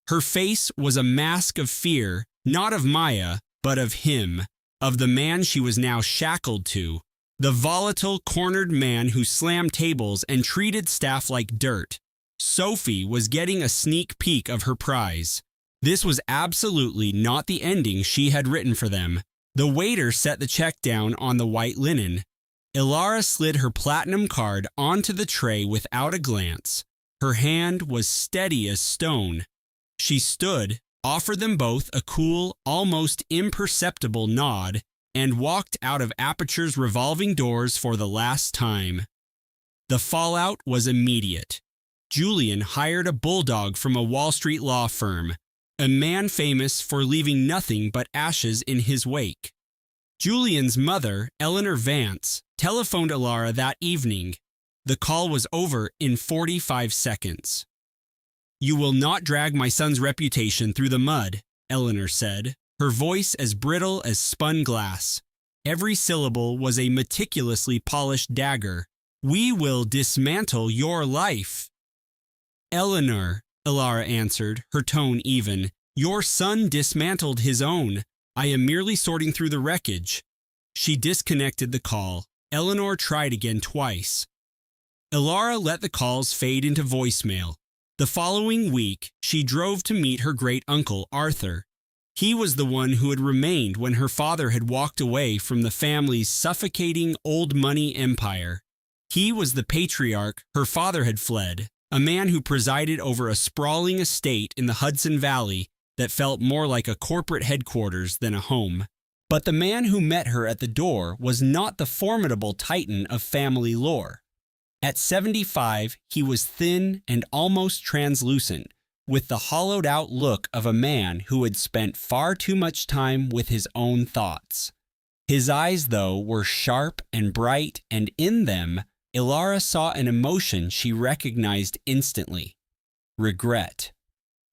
Speaker 2: Her face was a mask of fear, not of Maya, but of him, of the man she was now shackled to, the volatile, cornered man who slammed tables and treated staff like dirt. Sophie was getting a sneak peek of her prize. This was absolutely not the ending she had written for them. The waiter set the check down on the white linen. Ilara slid her platinum card onto the tray without a glance. Her hand was steady as stone. She stood, offered them both a cool, almost imperceptible nod, and walked out of Aperture's revolving doors for the last time. The fallout was immediate. Julian hired a bulldog from a Wall Street law firm, a man famous for leaving nothing but ashes in his wake. Julian's mother, Eleanor Vance, telephoned Ilara that evening. The call was over in 45 seconds. "You will not drag my son's reputation through the mud," Eleanor said, her voice as brittle as spun glass. Every syllable was a meticulously polished dagger. "We will dismantle your life." "Eleanor," Ilara answered, her tone even, "your son dismantled his own. I am merely sorting through the wreckage." She disconnected the call. Eleanor tried again twice. Ilara let the calls fade into voicemail. The following week, she drove to meet her great-uncle, Arthur. He was the one who had remained when her father had walked away from the family's suffocating old money empire. He was the patriarch her father had fled, a man who presided over a sprawling estate in the Hudson Valley that felt more like a corporate headquarters than a home. But the man who met her at the door was not the formidable titan of family lore. At 75, he was thin and almost translucent, with the hollowed-out look of a man who had spent far too much time with his own thoughts. His eyes, though, were sharp and bright, and in them, Ilara saw an emotion she recognized instantly: regret.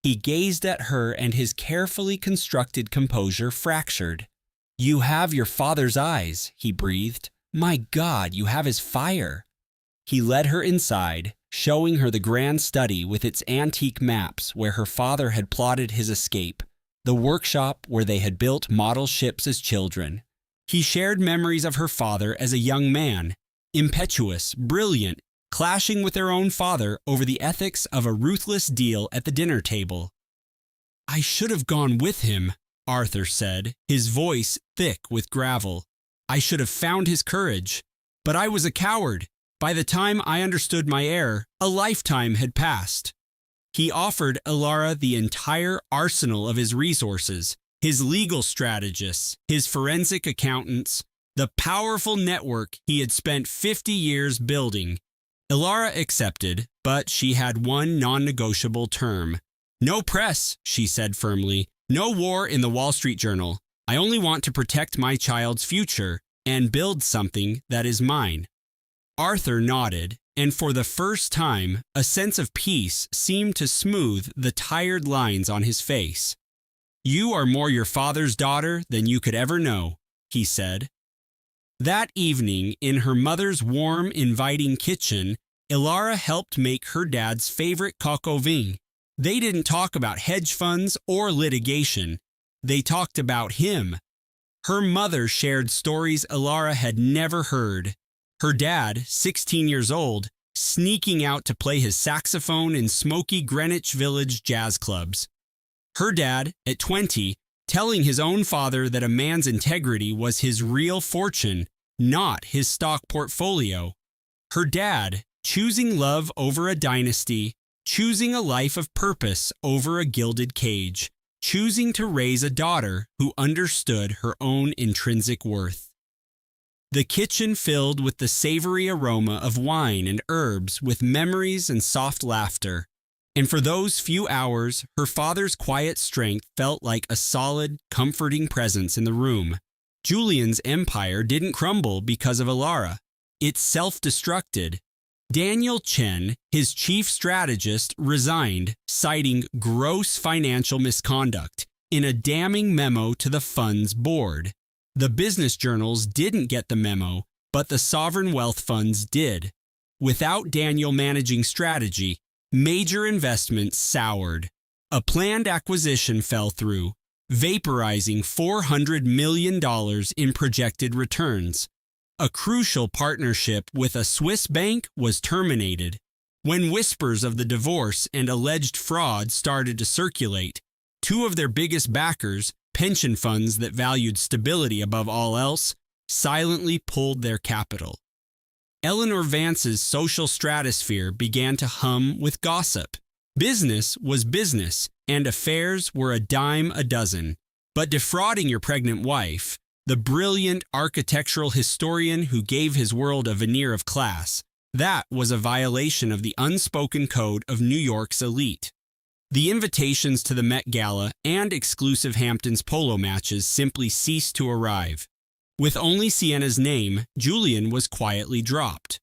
Speaker 2: He gazed at her, and his carefully constructed composure fractured. "You have your father's eyes," he breathed. "My God, you have his fire." He led her inside, showing her the grand study with its antique maps where her father had plotted his escape, the workshop where they had built model ships as children. He shared memories of her father as a young man, impetuous, brilliant, clashing with their own father over the ethics of a ruthless deal at the dinner table. "I should have gone with him," Arthur said, his voice thick with gravel. "I should have found his courage. But I was a coward. By the time I understood my error, a lifetime had passed." He offered Elara the entire arsenal of his resources, his legal strategists, his forensic accountants, the powerful network he had spent 50 years building. Elara accepted, but she had one non-negotiable term. "No press," she said firmly. "No war in the Wall Street Journal. I only want to protect my child's future and build something that is mine." Arthur nodded, and for the first time, a sense of peace seemed to smooth the tired lines on his face. "You are more your father's daughter than you could ever know," he said. That evening, in her mother's warm, inviting kitchen, Elara helped make her dad's favorite coq au vin. They didn't talk about hedge funds or litigation. They talked about him. Her mother shared stories Elara had never heard. Her dad, 16 years old, sneaking out to play his saxophone in smoky Greenwich Village jazz clubs. Her dad, at 20, telling his own father that a man's integrity was his real fortune, not his stock portfolio. Her dad, choosing love over a dynasty, choosing a life of purpose over a gilded cage, choosing to raise a daughter who understood her own intrinsic worth. The kitchen filled with the savory aroma of wine and herbs, with memories and soft laughter. And for those few hours, her father's quiet strength felt like a solid, comforting presence in the room. Julian's empire didn't crumble because of Elara. It self-destructed. Daniel Chen, his chief strategist, resigned, citing gross financial misconduct, in a damning memo to the fund's board. The business journals didn't get the memo, but the sovereign wealth funds did. Without Daniel managing strategy, major investments soured. A planned acquisition fell through, vaporizing $400 million in projected returns. A crucial partnership with a Swiss bank was terminated. When whispers of the divorce and alleged fraud started to circulate, two of their biggest backers, pension funds that valued stability above all else, silently pulled their capital. Eleanor Vance's social stratosphere began to hum with gossip. Business was business, and affairs were a dime a dozen. But defrauding your pregnant wife, the brilliant architectural historian who gave his world a veneer of class, that was a violation of the unspoken code of New York's elite. The invitations to the Met Gala and exclusive Hamptons polo matches simply ceased to arrive. With only Sienna's name, Julian was quietly dropped.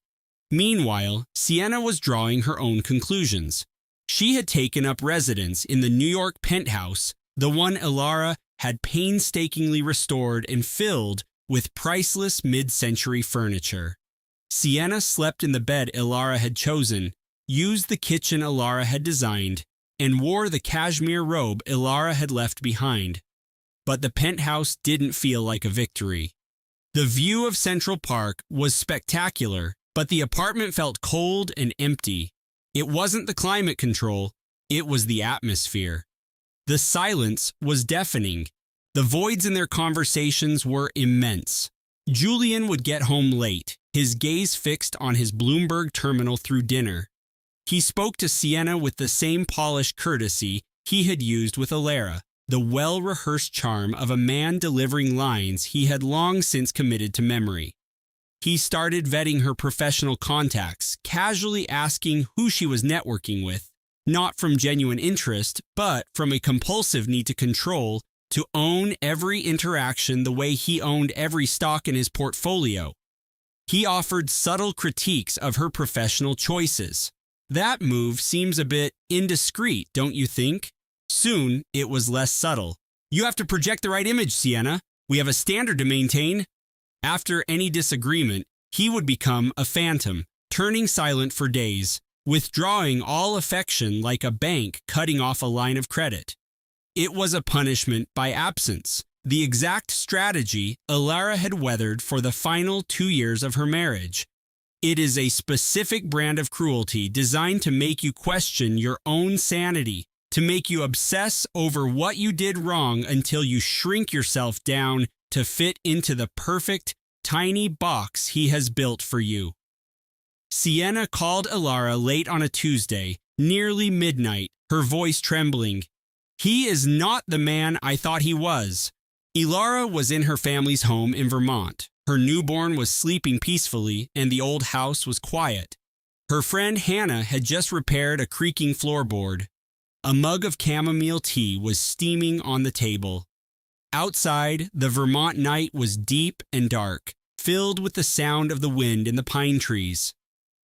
Speaker 2: Meanwhile, Sienna was drawing her own conclusions. She had taken up residence in the New York penthouse, the one Elara had painstakingly restored and filled with priceless mid-century furniture. Sienna slept in the bed Elara had chosen, used the kitchen Elara had designed, and wore the cashmere robe Elara had left behind. But the penthouse didn't feel like a victory. The view of Central Park was spectacular, but the apartment felt cold and empty. It wasn't the climate control, it was the atmosphere. The silence was deafening. The voids in their conversations were immense. Julian would get home late, his gaze fixed on his Bloomberg terminal through dinner. He spoke to Sienna with the same polished courtesy he had used with Elara, the well-rehearsed charm of a man delivering lines he had long since committed to memory. He started vetting her professional contacts, casually asking who she was networking with, not from genuine interest, but from a compulsive need to control, to own every interaction the way he owned every stock in his portfolio. He offered subtle critiques of her professional choices. That move seems a bit indiscreet, don't you think? Soon, it was less subtle. "You have to project the right image, Sienna. We have a standard to maintain." After any disagreement, he would become a phantom, turning silent for days, withdrawing all affection like a bank cutting off a line of credit. It was a punishment by absence, the exact strategy Elara had weathered for the final 2 years of her marriage. It is a specific brand of cruelty designed to make you question your own sanity, to make you obsess over what you did wrong until you shrink yourself down to fit into the perfect, tiny box he has built for you. Sienna called Ilara late on a Tuesday, nearly midnight, her voice trembling. "He is not the man I thought he was." Ilara was in her family's home in Vermont. Her newborn was sleeping peacefully, and the old house was quiet. Her friend Hannah had just repaired a creaking floorboard. A mug of chamomile tea was steaming on the table. Outside, the Vermont night was deep and dark, filled with the sound of the wind in the pine trees.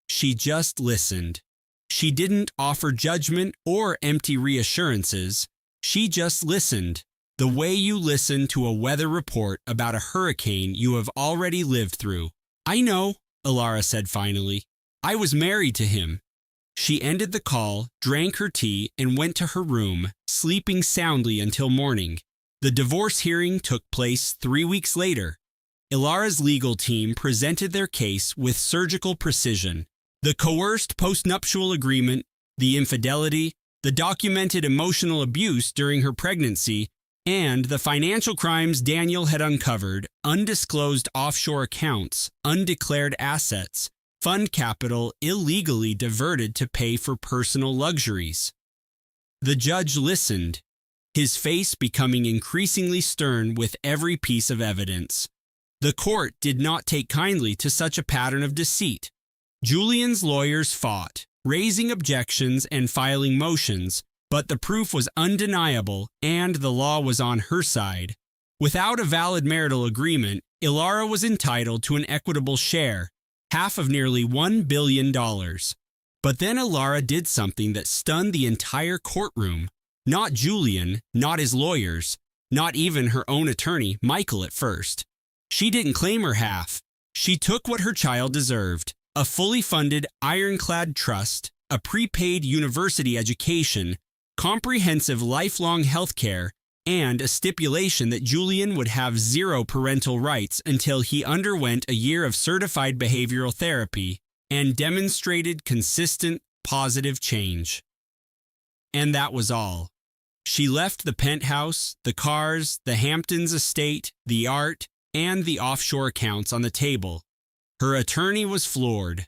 Speaker 2: She just listened. She didn't offer judgment or empty reassurances. She just listened, the way you listen to a weather report about a hurricane you have already lived through. "I know," Ilara said finally. "I was married to him." She ended the call, drank her tea, and went to her room, sleeping soundly until morning. The divorce hearing took place 3 weeks later. Ilara's legal team presented their case with surgical precision. The coerced postnuptial agreement, the infidelity, the documented emotional abuse during her pregnancy, and the financial crimes Daniel had uncovered, undisclosed offshore accounts, undeclared assets, fund capital illegally diverted to pay for personal luxuries. The judge listened, his face becoming increasingly stern with every piece of evidence. The court did not take kindly to such a pattern of deceit. Julian's lawyers fought, raising objections and filing motions, but the proof was undeniable and the law was on her side. Without a valid marital agreement, Ilara was entitled to an equitable share, half of nearly $1 billion. But then Ilara did something that stunned the entire courtroom. Not Julian, not his lawyers, not even her own attorney, Michael, at first. She didn't claim her half. She took what her child deserved: a fully funded, ironclad trust, a prepaid university education, comprehensive lifelong health care, and a stipulation that Julian would have zero parental rights until he underwent a year of certified behavioral therapy and demonstrated consistent, positive change. And that was all. She left the penthouse, the cars, the Hamptons estate, the art, and the offshore accounts on the table. Her attorney was floored.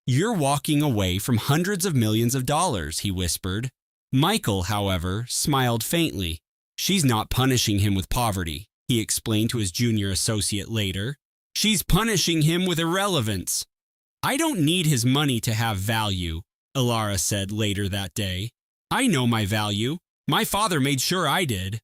Speaker 2: "You're walking away from hundreds of millions of dollars," he whispered. Michael, however, smiled faintly. "She's not punishing him with poverty," he explained to his junior associate later. "She's punishing him with irrelevance." "I don't need his money to have value," Ilara said later that day. "I know my value. My father made sure I did."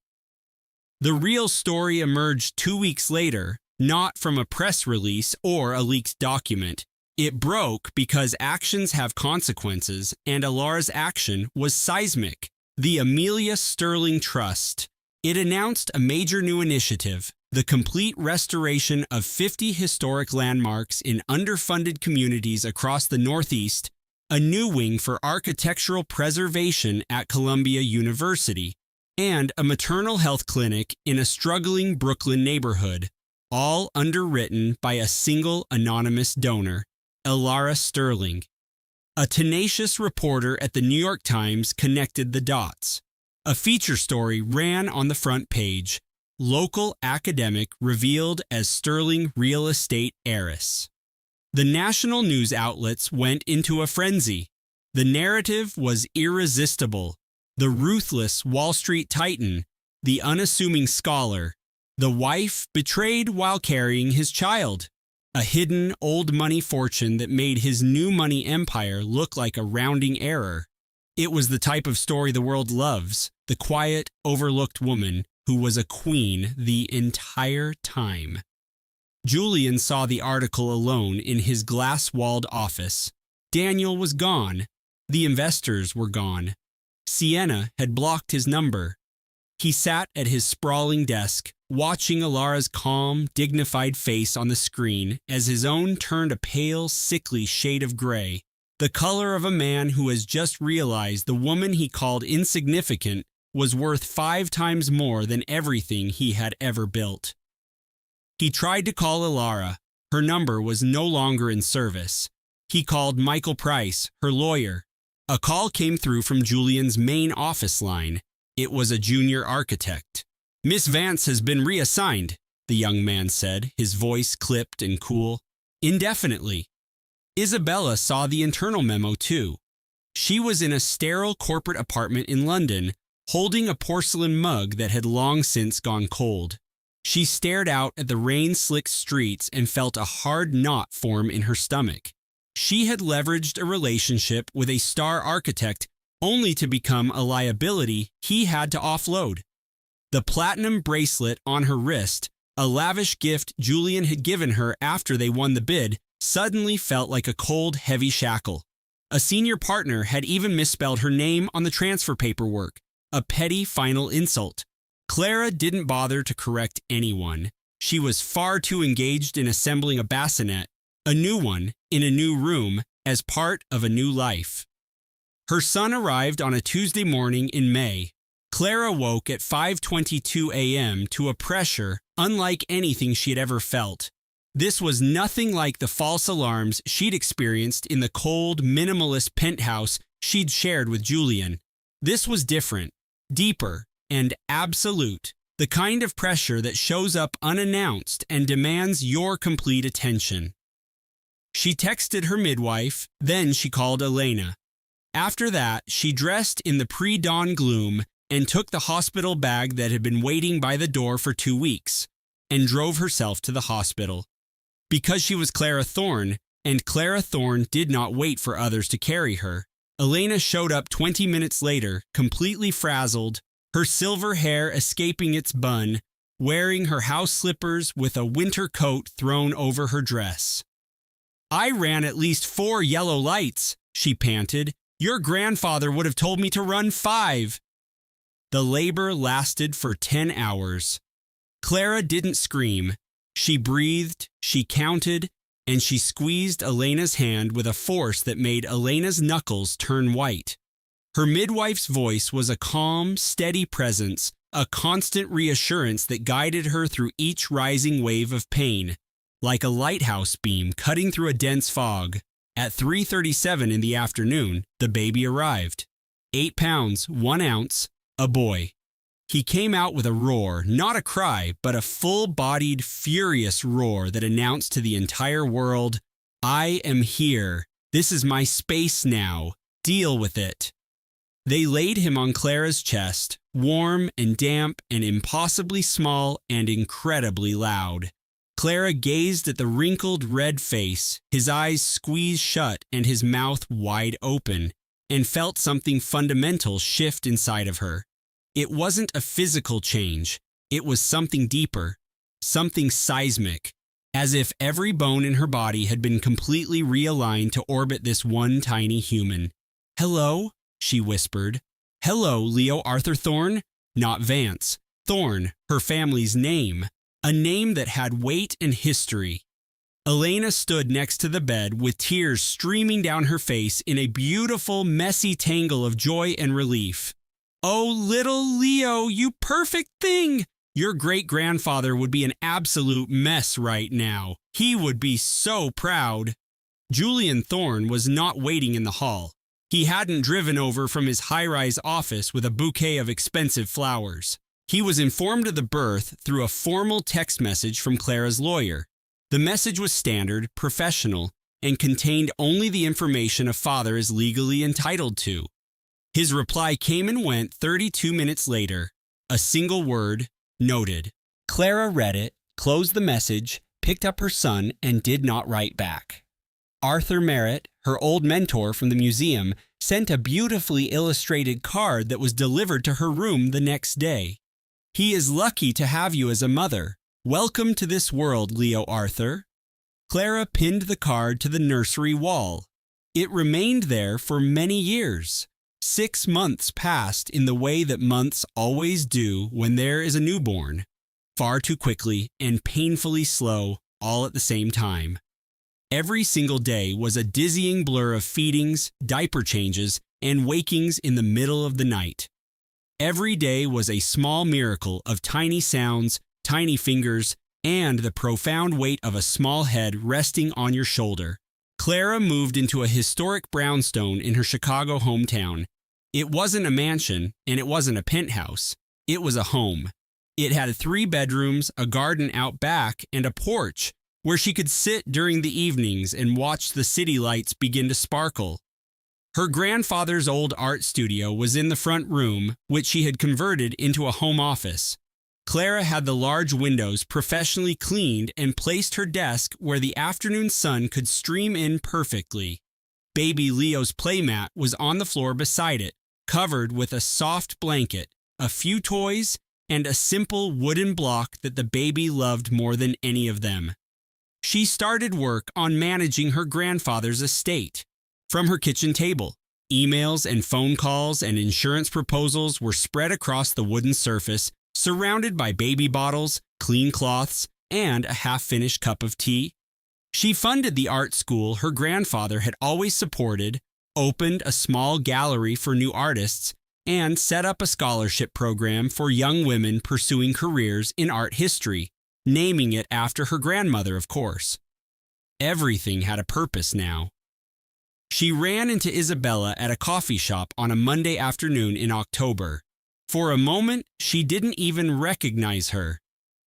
Speaker 2: The real story emerged 2 weeks later, not from a press release or a leaked document. It broke because actions have consequences, and Ilara's action was seismic. The Amelia Sterling Trust. It announced a major new initiative: the complete restoration of 50 historic landmarks in underfunded communities across the Northeast, a new wing for architectural preservation at Columbia University, and a maternal health clinic in a struggling Brooklyn neighborhood, all underwritten by a single anonymous donor, Ilara Sterling. A tenacious reporter at the New York Times connected the dots. A feature story ran on the front page: "Local academic revealed as Sterling real estate heiress." The national news outlets went into a frenzy. The narrative was irresistible. The ruthless Wall Street titan, the unassuming scholar, the wife betrayed while carrying his child, a hidden old money fortune that made his new money empire look like a rounding error. It was the type of story the world loves: the quiet, overlooked woman who was a queen the entire time. Julian saw the article alone in his glass-walled office. Daniel was gone. The investors were gone. Sienna had blocked his number. He sat at his sprawling desk, watching Ilara's calm, dignified face on the screen as his own turned a pale, sickly shade of gray, the color of a man who has just realized the woman he called insignificant was worth 5 times more than everything he had ever built. He tried to call Ilara. Her number was no longer in service. He called Michael Price, her lawyer. A call came through from Julian's main office line. It was a junior architect. "Miss Vance has been reassigned," the young man said, his voice clipped and cool. "Indefinitely." Isabella saw the internal memo too. She was in a sterile corporate apartment in London, holding a porcelain mug that had long since gone cold. She stared out at the rain-slicked streets and felt a hard knot form in her stomach. She had leveraged a relationship with a star architect only to become a liability he had to offload. The platinum bracelet on her wrist, a lavish gift Julian had given her after they won the bid, suddenly felt like a cold, heavy shackle. A senior partner had even misspelled her name on the transfer paperwork, a petty final insult. Clara didn't bother to correct anyone. She was far too engaged in assembling a bassinet, a new one, in a new room, as part of a new life. Her son arrived on a Tuesday morning in May. Clara woke at 5:22 a.m. to a pressure unlike anything she had ever felt. This was nothing like the false alarms she'd experienced in the cold, minimalist penthouse she'd shared with Julian. This was different, deeper, and absolute, the kind of pressure that shows up unannounced and demands your complete attention. She texted her midwife, then she called Elena. After that, she dressed in the pre-dawn gloom and took the hospital bag that had been waiting by the door for 2 weeks, and drove herself to the hospital. Because she was Clara Thorne, and Clara Thorne did not wait for others to carry her, Elena showed up 20 minutes later, completely frazzled, her silver hair escaping its bun, wearing her house slippers with a winter coat thrown over her dress. "I ran at least 4 yellow lights," she panted. "Your grandfather would have told me to run 5. The labor lasted for 10 hours. Clara didn't scream. She breathed, she counted, and she squeezed Elena's hand with a force that made Elena's knuckles turn white. Her midwife's voice was a calm, steady presence, a constant reassurance that guided her through each rising wave of pain, like a lighthouse beam cutting through a dense fog. At 3:37 in the afternoon, the baby arrived. 8 pounds, 1 ounce, a boy. He came out with a roar, not a cry, but a full-bodied, furious roar that announced to the entire world, "I am here. This is my space now. Deal with it." They laid him on Clara's chest, warm and damp and impossibly small and incredibly loud. Clara gazed at the wrinkled red face, his eyes squeezed shut and his mouth wide open, and felt something fundamental shift inside of her. It wasn't a physical change. It was something deeper, something seismic, as if every bone in her body had been completely realigned to orbit this one tiny human. "Hello?" she whispered. "Hello, Leo Arthur Thorne?" Not Vance. Thorne, her family's name. A name that had weight and history. Elena stood next to the bed with tears streaming down her face in a beautiful, messy tangle of joy and relief. "Oh, little Leo, you perfect thing! Your great-grandfather would be an absolute mess right now. He would be so proud." Julian Thorne was not waiting in the hall. He hadn't driven over from his high-rise office with a bouquet of expensive flowers. He was informed of the birth through a formal text message from Clara's lawyer. The message was standard, professional, and contained only the information a father is legally entitled to. His reply came and went 32 minutes later. A single word, noted. Clara read it, closed the message, picked up her son, and did not write back. Arthur Merritt, her old mentor from the museum, sent a beautifully illustrated card that was delivered to her room the next day. "He is lucky to have you as a mother. Welcome to this world, Leo Arthur." Clara pinned the card to the nursery wall. It remained there for many years. 6 months passed in the way that months always do when there is a newborn. Far too quickly and painfully slow, all at the same time. Every single day was a dizzying blur of feedings, diaper changes, and wakings in the middle of the night. Every day was a small miracle of tiny sounds, tiny fingers, and the profound weight of a small head resting on your shoulder. Clara moved into a historic brownstone in her Chicago hometown. It wasn't a mansion, and it wasn't a penthouse. It was a home. It had 3 bedrooms, a garden out back, and a porch where she could sit during the evenings and watch the city lights begin to sparkle. Her grandfather's old art studio was in the front room, which she had converted into a home office. Clara had the large windows professionally cleaned and placed her desk where the afternoon sun could stream in perfectly. Baby Leo's playmat was on the floor beside it, covered with a soft blanket, a few toys, and a simple wooden block that the baby loved more than any of them. She started work on managing her grandfather's estate. From her kitchen table, emails and phone calls and insurance proposals were spread across the wooden surface, surrounded by baby bottles, clean cloths, and a half-finished cup of tea. She funded the art school her grandfather had always supported, opened a small gallery for new artists, and set up a scholarship program for young women pursuing careers in art history, naming it after her grandmother, of course. Everything had a purpose now. She ran into Isabella at a coffee shop on a Monday afternoon in October. For a moment, she didn't even recognize her.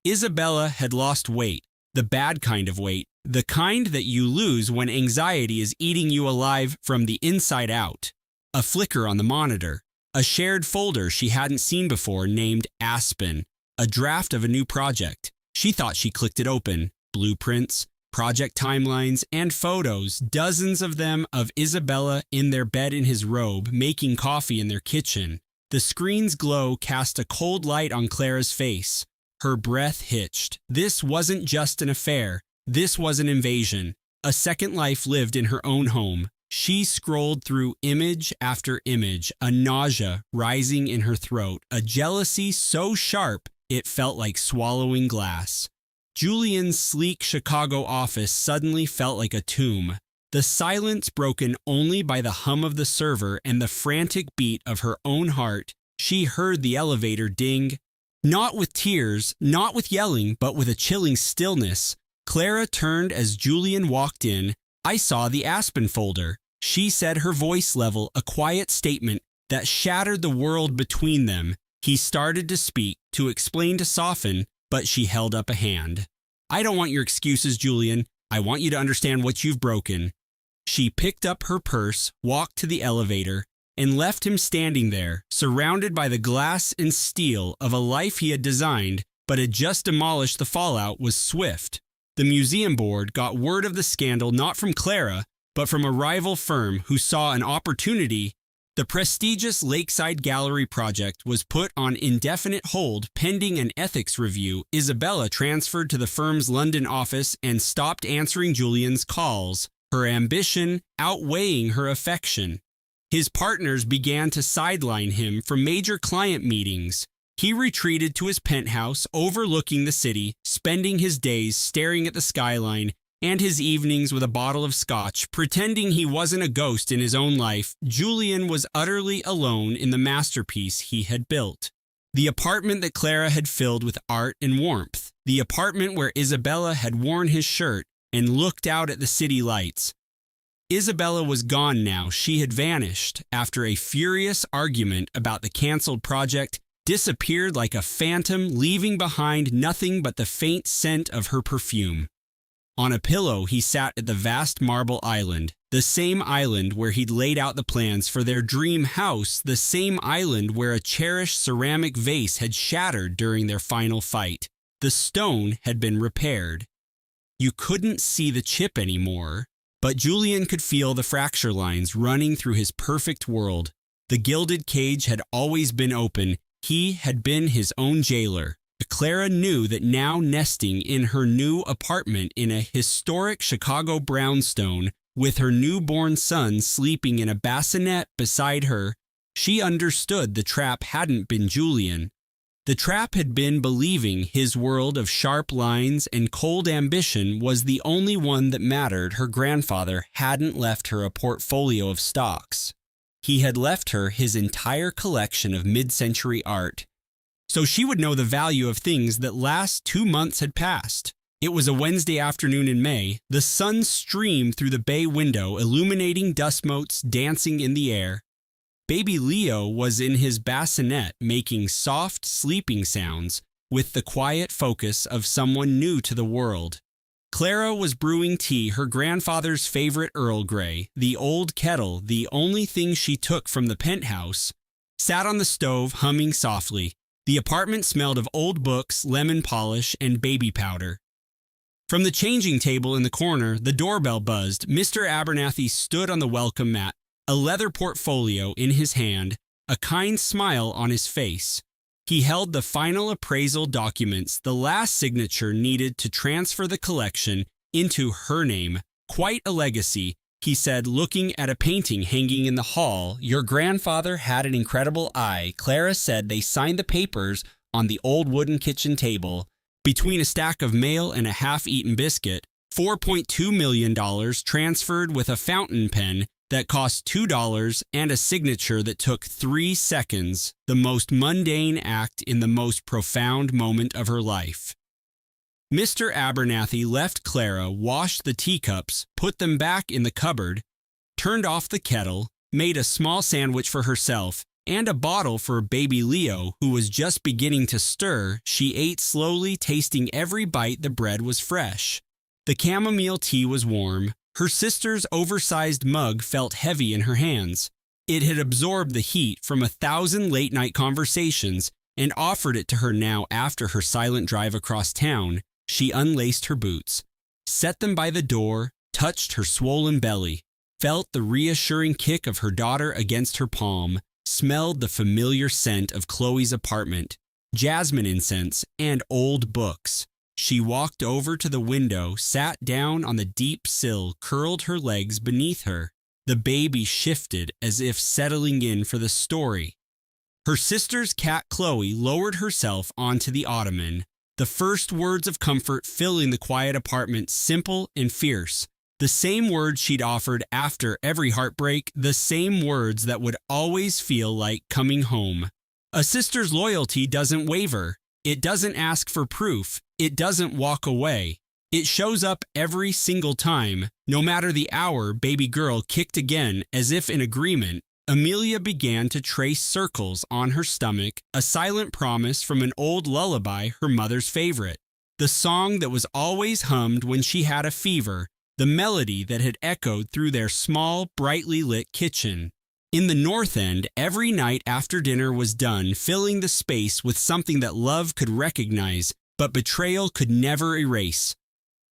Speaker 2: Isabella had lost weight, the bad kind of weight, the kind that you lose when anxiety is eating you alive from the inside out. A flicker on the monitor, a shared folder she hadn't seen before named Aspen, a draft of a new project. She thought she clicked it open. Blueprints, project timelines, and photos, dozens of them of Isabella in their bed in his robe, making coffee in their kitchen. The screen's glow cast a cold light on Clara's face. Her breath hitched. This wasn't just an affair. This was an invasion. A second life lived in her own home. She scrolled through image after image, a nausea rising in her throat, a jealousy so sharp it felt like swallowing glass. Julian's sleek Chicago office suddenly felt like a tomb. The silence broken only by the hum of the server and the frantic beat of her own heart. She heard the elevator ding. Not with tears, not with yelling, but with a chilling stillness. Clara turned as Julian walked in. "I saw the Aspen folder," she said, her voice level, a quiet statement that shattered the world between them. He started to speak, to explain, to soften, but she held up a hand. "I don't want your excuses, Julian. I want you to understand what you've broken." She picked up her purse, walked to the elevator, and left him standing there, surrounded by the glass and steel of a life he had designed, but had just demolished. The fallout was swift. The museum board got word of the scandal not from Clara, but from a rival firm who saw an opportunity. The prestigious Lakeside Gallery project was put on indefinite hold pending an ethics review. Isabella transferred to the firm's London office and stopped answering Julian's calls, her ambition outweighing her affection. His partners began to sideline him from major client meetings. He retreated to his penthouse overlooking the city, spending his days staring at the skyline and his evenings with a bottle of scotch, pretending he wasn't a ghost in his own life. Julian was utterly alone in the masterpiece he had built. The apartment that Clara had filled with art and warmth. The apartment where Isabella had worn his shirt and looked out at the city lights. Isabella was gone now. She had vanished after a furious argument about the canceled project, disappeared like a phantom, leaving behind nothing but the faint scent of her perfume. On a pillow, he sat at the vast marble island, the same island where he'd laid out the plans for their dream house, the same island where a cherished ceramic vase had shattered during their final fight. The stone had been repaired. You couldn't see the chip anymore, but Julian could feel the fracture lines running through his perfect world. The gilded cage had always been open. He had been his own jailer. Clara knew that now, nesting in her new apartment in a historic Chicago brownstone, with her newborn son sleeping in a bassinet beside her, she understood the trap hadn't been Julian. The trap had been believing his world of sharp lines and cold ambition was the only one that mattered. Her grandfather hadn't left her a portfolio of stocks. He had left her his entire collection of mid-century art. So she would know the value of things that last 2 months had passed. It was a Wednesday afternoon in May. The sun streamed through the bay window, illuminating dust motes dancing in the air. Baby Leo was in his bassinet making soft, sleeping sounds with the quiet focus of someone new to the world. Clara was brewing tea, her grandfather's favorite Earl Grey, the old kettle, the only thing she took from the penthouse, sat on the stove humming softly. The apartment smelled of old books, lemon polish, and baby powder. From the changing table in the corner, the doorbell buzzed. Mr. Abernathy stood on the welcome mat, a leather portfolio in his hand, a kind smile on his face. He held the final appraisal documents, the last signature needed to transfer the collection into her name. Quite a legacy, he said, looking at a painting hanging in the hall. Your grandfather had an incredible eye. Clara said they signed the papers on the old wooden kitchen table. Between a stack of mail and a half-eaten biscuit, $4.2 million transferred with a fountain pen that cost $2 and a signature that took 3 seconds, the most mundane act in the most profound moment of her life. Mr. Abernathy left Clara, washed the teacups, put them back in the cupboard, turned off the kettle, made a small sandwich for herself, and a bottle for baby Leo, who was just beginning to stir. She ate slowly, tasting every bite. The bread was fresh. The chamomile tea was warm. Her sister's oversized mug felt heavy in her hands. It had absorbed the heat from 1,000 late-night conversations and offered it to her now after her silent drive across town. She unlaced her boots, set them by the door, touched her swollen belly, felt the reassuring kick of her daughter against her palm, smelled the familiar scent of Chloe's apartment, jasmine incense, and old books. She walked over to the window, sat down on the deep sill, curled her legs beneath her. The baby shifted as if settling in for the story. Her sister's cat Chloe lowered herself onto the ottoman, the first words of comfort filling the quiet apartment, simple and fierce. The same words she'd offered after every heartbreak, the same words that would always feel like coming home. A sister's loyalty doesn't waver. It doesn't ask for proof. It doesn't walk away. It shows up every single time. No matter the hour, baby girl kicked again, as if in agreement. Amelia began to trace circles on her stomach, a silent promise from an old lullaby, her mother's favorite. The song that was always hummed when she had a fever, the melody that had echoed through their small, brightly lit kitchen. In the North End, every night after dinner was done, filling the space with something that love could recognize, but betrayal could never erase.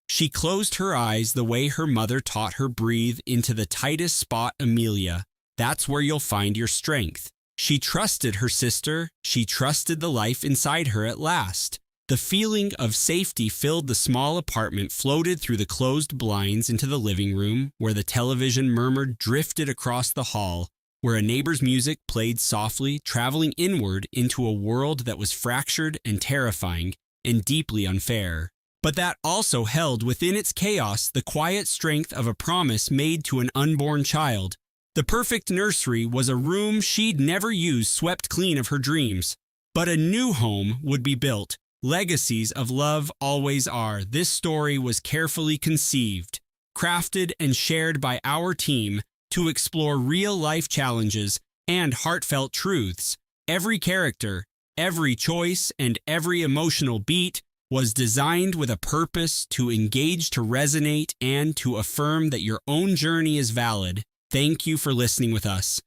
Speaker 2: She closed her eyes the way her mother taught her. Breathe into the tightest spot, Amelia. That's where you'll find your strength. She trusted her sister. She trusted the life inside her at last. The feeling of safety filled the small apartment, floated through the closed blinds into the living room, where the television murmured, drifted across the hall, where a neighbor's music played softly, traveling inward into a world that was fractured and terrifying and deeply unfair, but that also held within its chaos the quiet strength of a promise made to an unborn child. The perfect nursery was a room she'd never used, swept clean of her dreams. But a new home would be built. Legacies of love always are. This story was carefully conceived, crafted, and shared by our team to explore real-life challenges and heartfelt truths. Every character, every choice, and every emotional beat was designed with a purpose: to engage, to resonate, and to affirm that your own journey is valid. Thank you for listening with us.